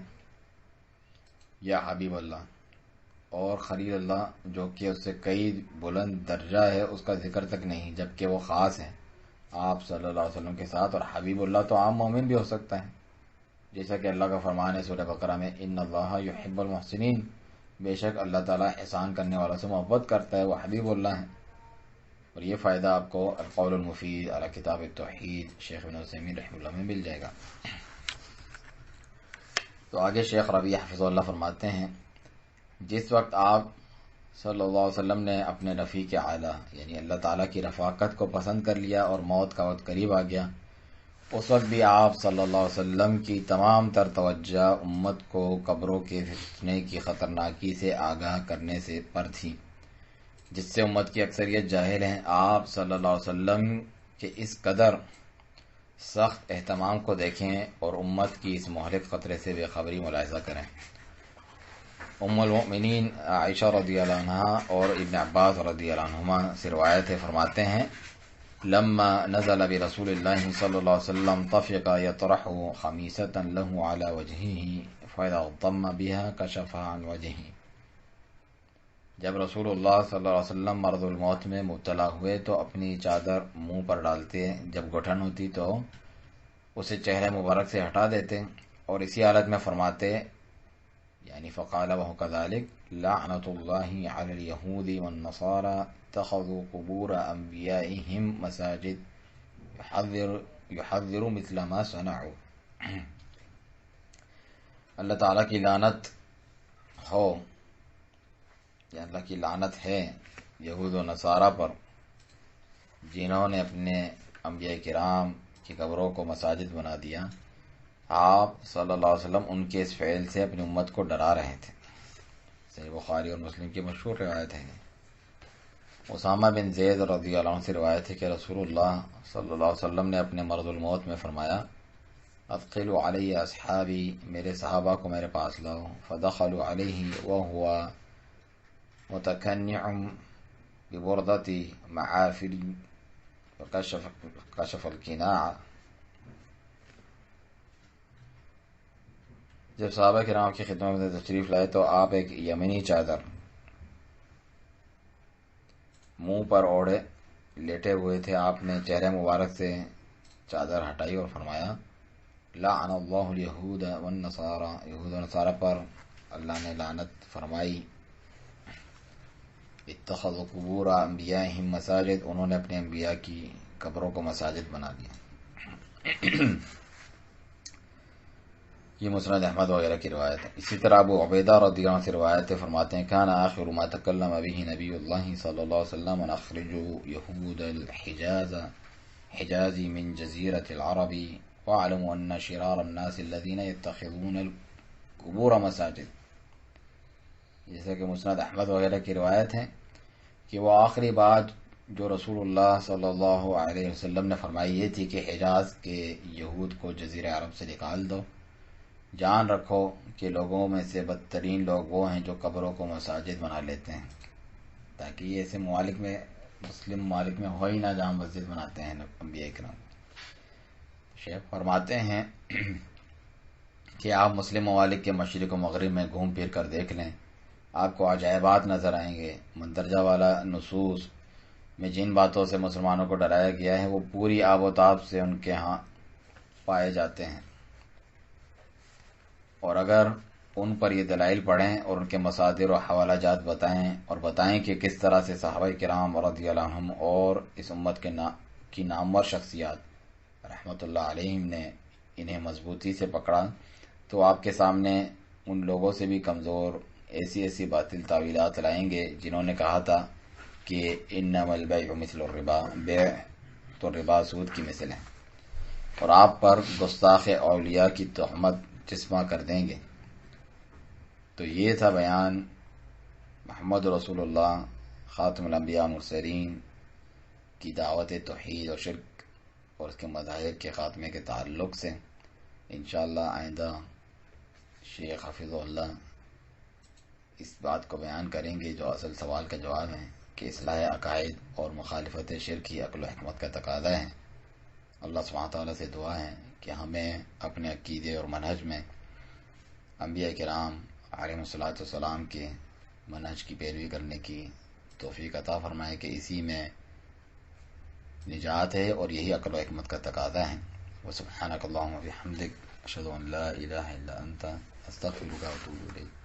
یا حبیب اللہ اور خلیل اللہ، جو کہ اس سے کئی بلند درجہ ہے، اس کا ذکر تک نہیں، جبکہ وہ خاص ہے آپ صلی اللہ علیہ وسلم کے ساتھ۔ اور حبیب اللہ تو عام مومن بھی ہو سکتا ہے، جیسا کہ اللہ کا فرمان ہے سورہ بقرہ میں، ان اللہ یحب المحسنین، بے شک اللہ تعالیٰ احسان کرنے والوں سے محبت کرتا ہے، وہ حبیب اللہ ہیں۔ اور یہ فائدہ آپ کو القول المفید علی کتاب التوحید شیخ ابن عثیمین رحمہ اللہ میں مل جائے گا۔ تو آگے شیخ ربیع حفظہ اللہ فرماتے ہیں، جس وقت آپ صلی اللہ علیہ وسلم نے اپنے رفیق اعلیٰ یعنی اللہ تعالیٰ کی رفاقت کو پسند کر لیا اور موت کا وقت قریب آ گیا، اس وقت بھی آپ صلی اللہ علیہ وسلم کی تمام تر توجہ امت کو قبروں کے فتنے کی خطرناکی سے آگاہ کرنے سے پر تھی، جس سے امت کی اکثریت جاہل ہیں۔ آپ صلی اللہ علیہ وسلم کے اس قدر سخت اہتمام کو دیکھیں اور امت کی اس مہلک خطرے سے بے خبری ملاحظہ کریں۔ ام المؤمنین عائشہ رضی اللہ عنہا اور ابن عباس رضی اللہ عنہما سے روایت ہے، فرماتے ہیں، لما نزل برسول اللہ صلی اللہ علیہ وسلم طفق يطرح خمیسة له على وجهه فإذا اغتم بها كشفها عن وجهه، جب رسول اللہ صلی اللہ علیہ وسلم مرض الموت میں مبتلا ہوئے تو اپنی چادر منہ پر ڈالتے، جب گٹھن ہوتی تو اسے چہرے مبارک سے ہٹا دیتے، اور اسی حالت میں فرماتے یعنی فقال وهو كذلك لعنة الله على اليهود والنصارى اتخذوا قبور انبيائهم مساجد يحذر مثل ما صنعوا، اللہ تعالیٰ کی لعنت ہو یا اللہ کی لعنت ہے یہود و نصارہ پر، جنہوں نے اپنے انبیاء کرام کی قبروں کو مساجد بنا دیا۔ آپ صلی اللہ علیہ وسلم ان کے اس فعل سے اپنی امت کو ڈرا رہے تھے۔ صحیح بخاری اور مسلم کی مشہور روایت ہے۔ اسامہ بن زید رضی اللہ عنہ سے روایت ہے کہ رسول اللہ صلی اللہ علیہ وسلم نے اپنے مرض الموت میں فرمایا، اثقلوا علی اصحابی، میرے صحابہ کو میرے پاس لاؤ، فدخلوا علیہ وہو متکنع ببردۃ معافل کشف القناع، جب صحابہ کرام کی خدمت میں تشریف لائے تو آپ ایک یمنی چادر منہ پر اوڑھے لیٹے ہوئے تھے، آپ نے چہرے مبارک سے چادر ہٹائی اور فرمایا، لعن اللہ الیہود والنصارى، یہود و نصارہ پر اللہ نے لعنت فرمائی، اتخذوا قبور انبیائہم مساجد، انہوں نے اپنے انبیاء کی قبروں کو مساجد بنا دیا۔ یہ مسند احمد وغیرہ کی روایت ہے۔ اسی طرح ابو عبیدہ رضی اللہ عنہ سے روایت ہے، فرماتے ہیں، کان آخر ما تکلم به نبی اللہ صلی اللہ علیہ وسلم ان اخرجوا یہود الحجاز من جزیرۃ العرب وَاعْلَمُوا أَنَّ شِرَارَ النَّاسِ الَّذِينَ يَتَّخِذُونَ الْقُبُورَ مَسَاجِد، جیسے کہ مسند احمد وغیرہ کی روایت ہے کہ وہ آخری بات جو رسول اللہ صلی اللہ علیہ وسلم نے فرمائی یہ تھی کہ حجاز کے یہود کو جزیرہ عرب سے نکال دو، جان رکھو کہ لوگوں میں سے بدترین لوگ وہ ہیں جو قبروں کو مساجد بنا لیتے ہیں، تاکہ یہ ایسے ممالک میں، مسلم ممالک میں ہو ہی نہ جہاں مسجد بناتے ہیں انبیاء کرام۔ شیخ فرماتے ہیں کہ آپ مسلم ممالک کے مشرق و مغرب میں گھوم پھر کر دیکھ لیں، آپ کو عجائبات نظر آئیں گے۔ مندرجہ والا نصوص میں جن باتوں سے مسلمانوں کو ڈرایا گیا ہے وہ پوری آب و تاب سے ان کے ہاں پائے جاتے ہیں، اور اگر ان پر یہ دلائل پڑھیں اور ان کے مصادر و حوالہ جات بتائیں اور بتائیں کہ کس طرح سے صحابہ کرام رضی اللہ عنہم اور اس امت کی نامور شخصیات رحمۃ اللہ علیہم نے انہیں مضبوطی سے پکڑا، تو آپ کے سامنے ان لوگوں سے بھی کمزور ایسی باطل تعویلات لائیں گے جنہوں نے کہا تھا کہ انما البیع مثل الربا، بیع تو ربا سود کی مثل ہے، اور آپ پر گستاخ اولیاء کی تہمت جسمہ کر دیں گے۔ تو یہ تھا بیان محمد رسول اللہ خاتم الانبیاء مرسلین کی دعوت توحید اور شرک اور اس کے مظاہر کے خاتمے کے تعلق سے۔ انشاءاللہ آئندہ شیخ حفظ اللہ اس بات کو بیان کریں گے جو اصل سوال کا جواب ہے کہ اصلاح عقائد اور مخالفت شرک ہی عقل و حکمت کا تقاضا ہے۔ اللہ سبحانہ تعالیٰ سے دعا ہے کہ ہمیں اپنے عقیدے اور منہج میں انبیاء کرام علیہ الصلوۃ والسلام کے منہج کی پیروی کرنے کی توفیق عطا فرمائے کہ اسی میں نجات ہے اور یہی عقل و حکمت کا تقاضا ہے۔ وسبحانک اللہم وبحمدک، اشہد ان لا الہ الا انت، استغفرک واتوب الیک۔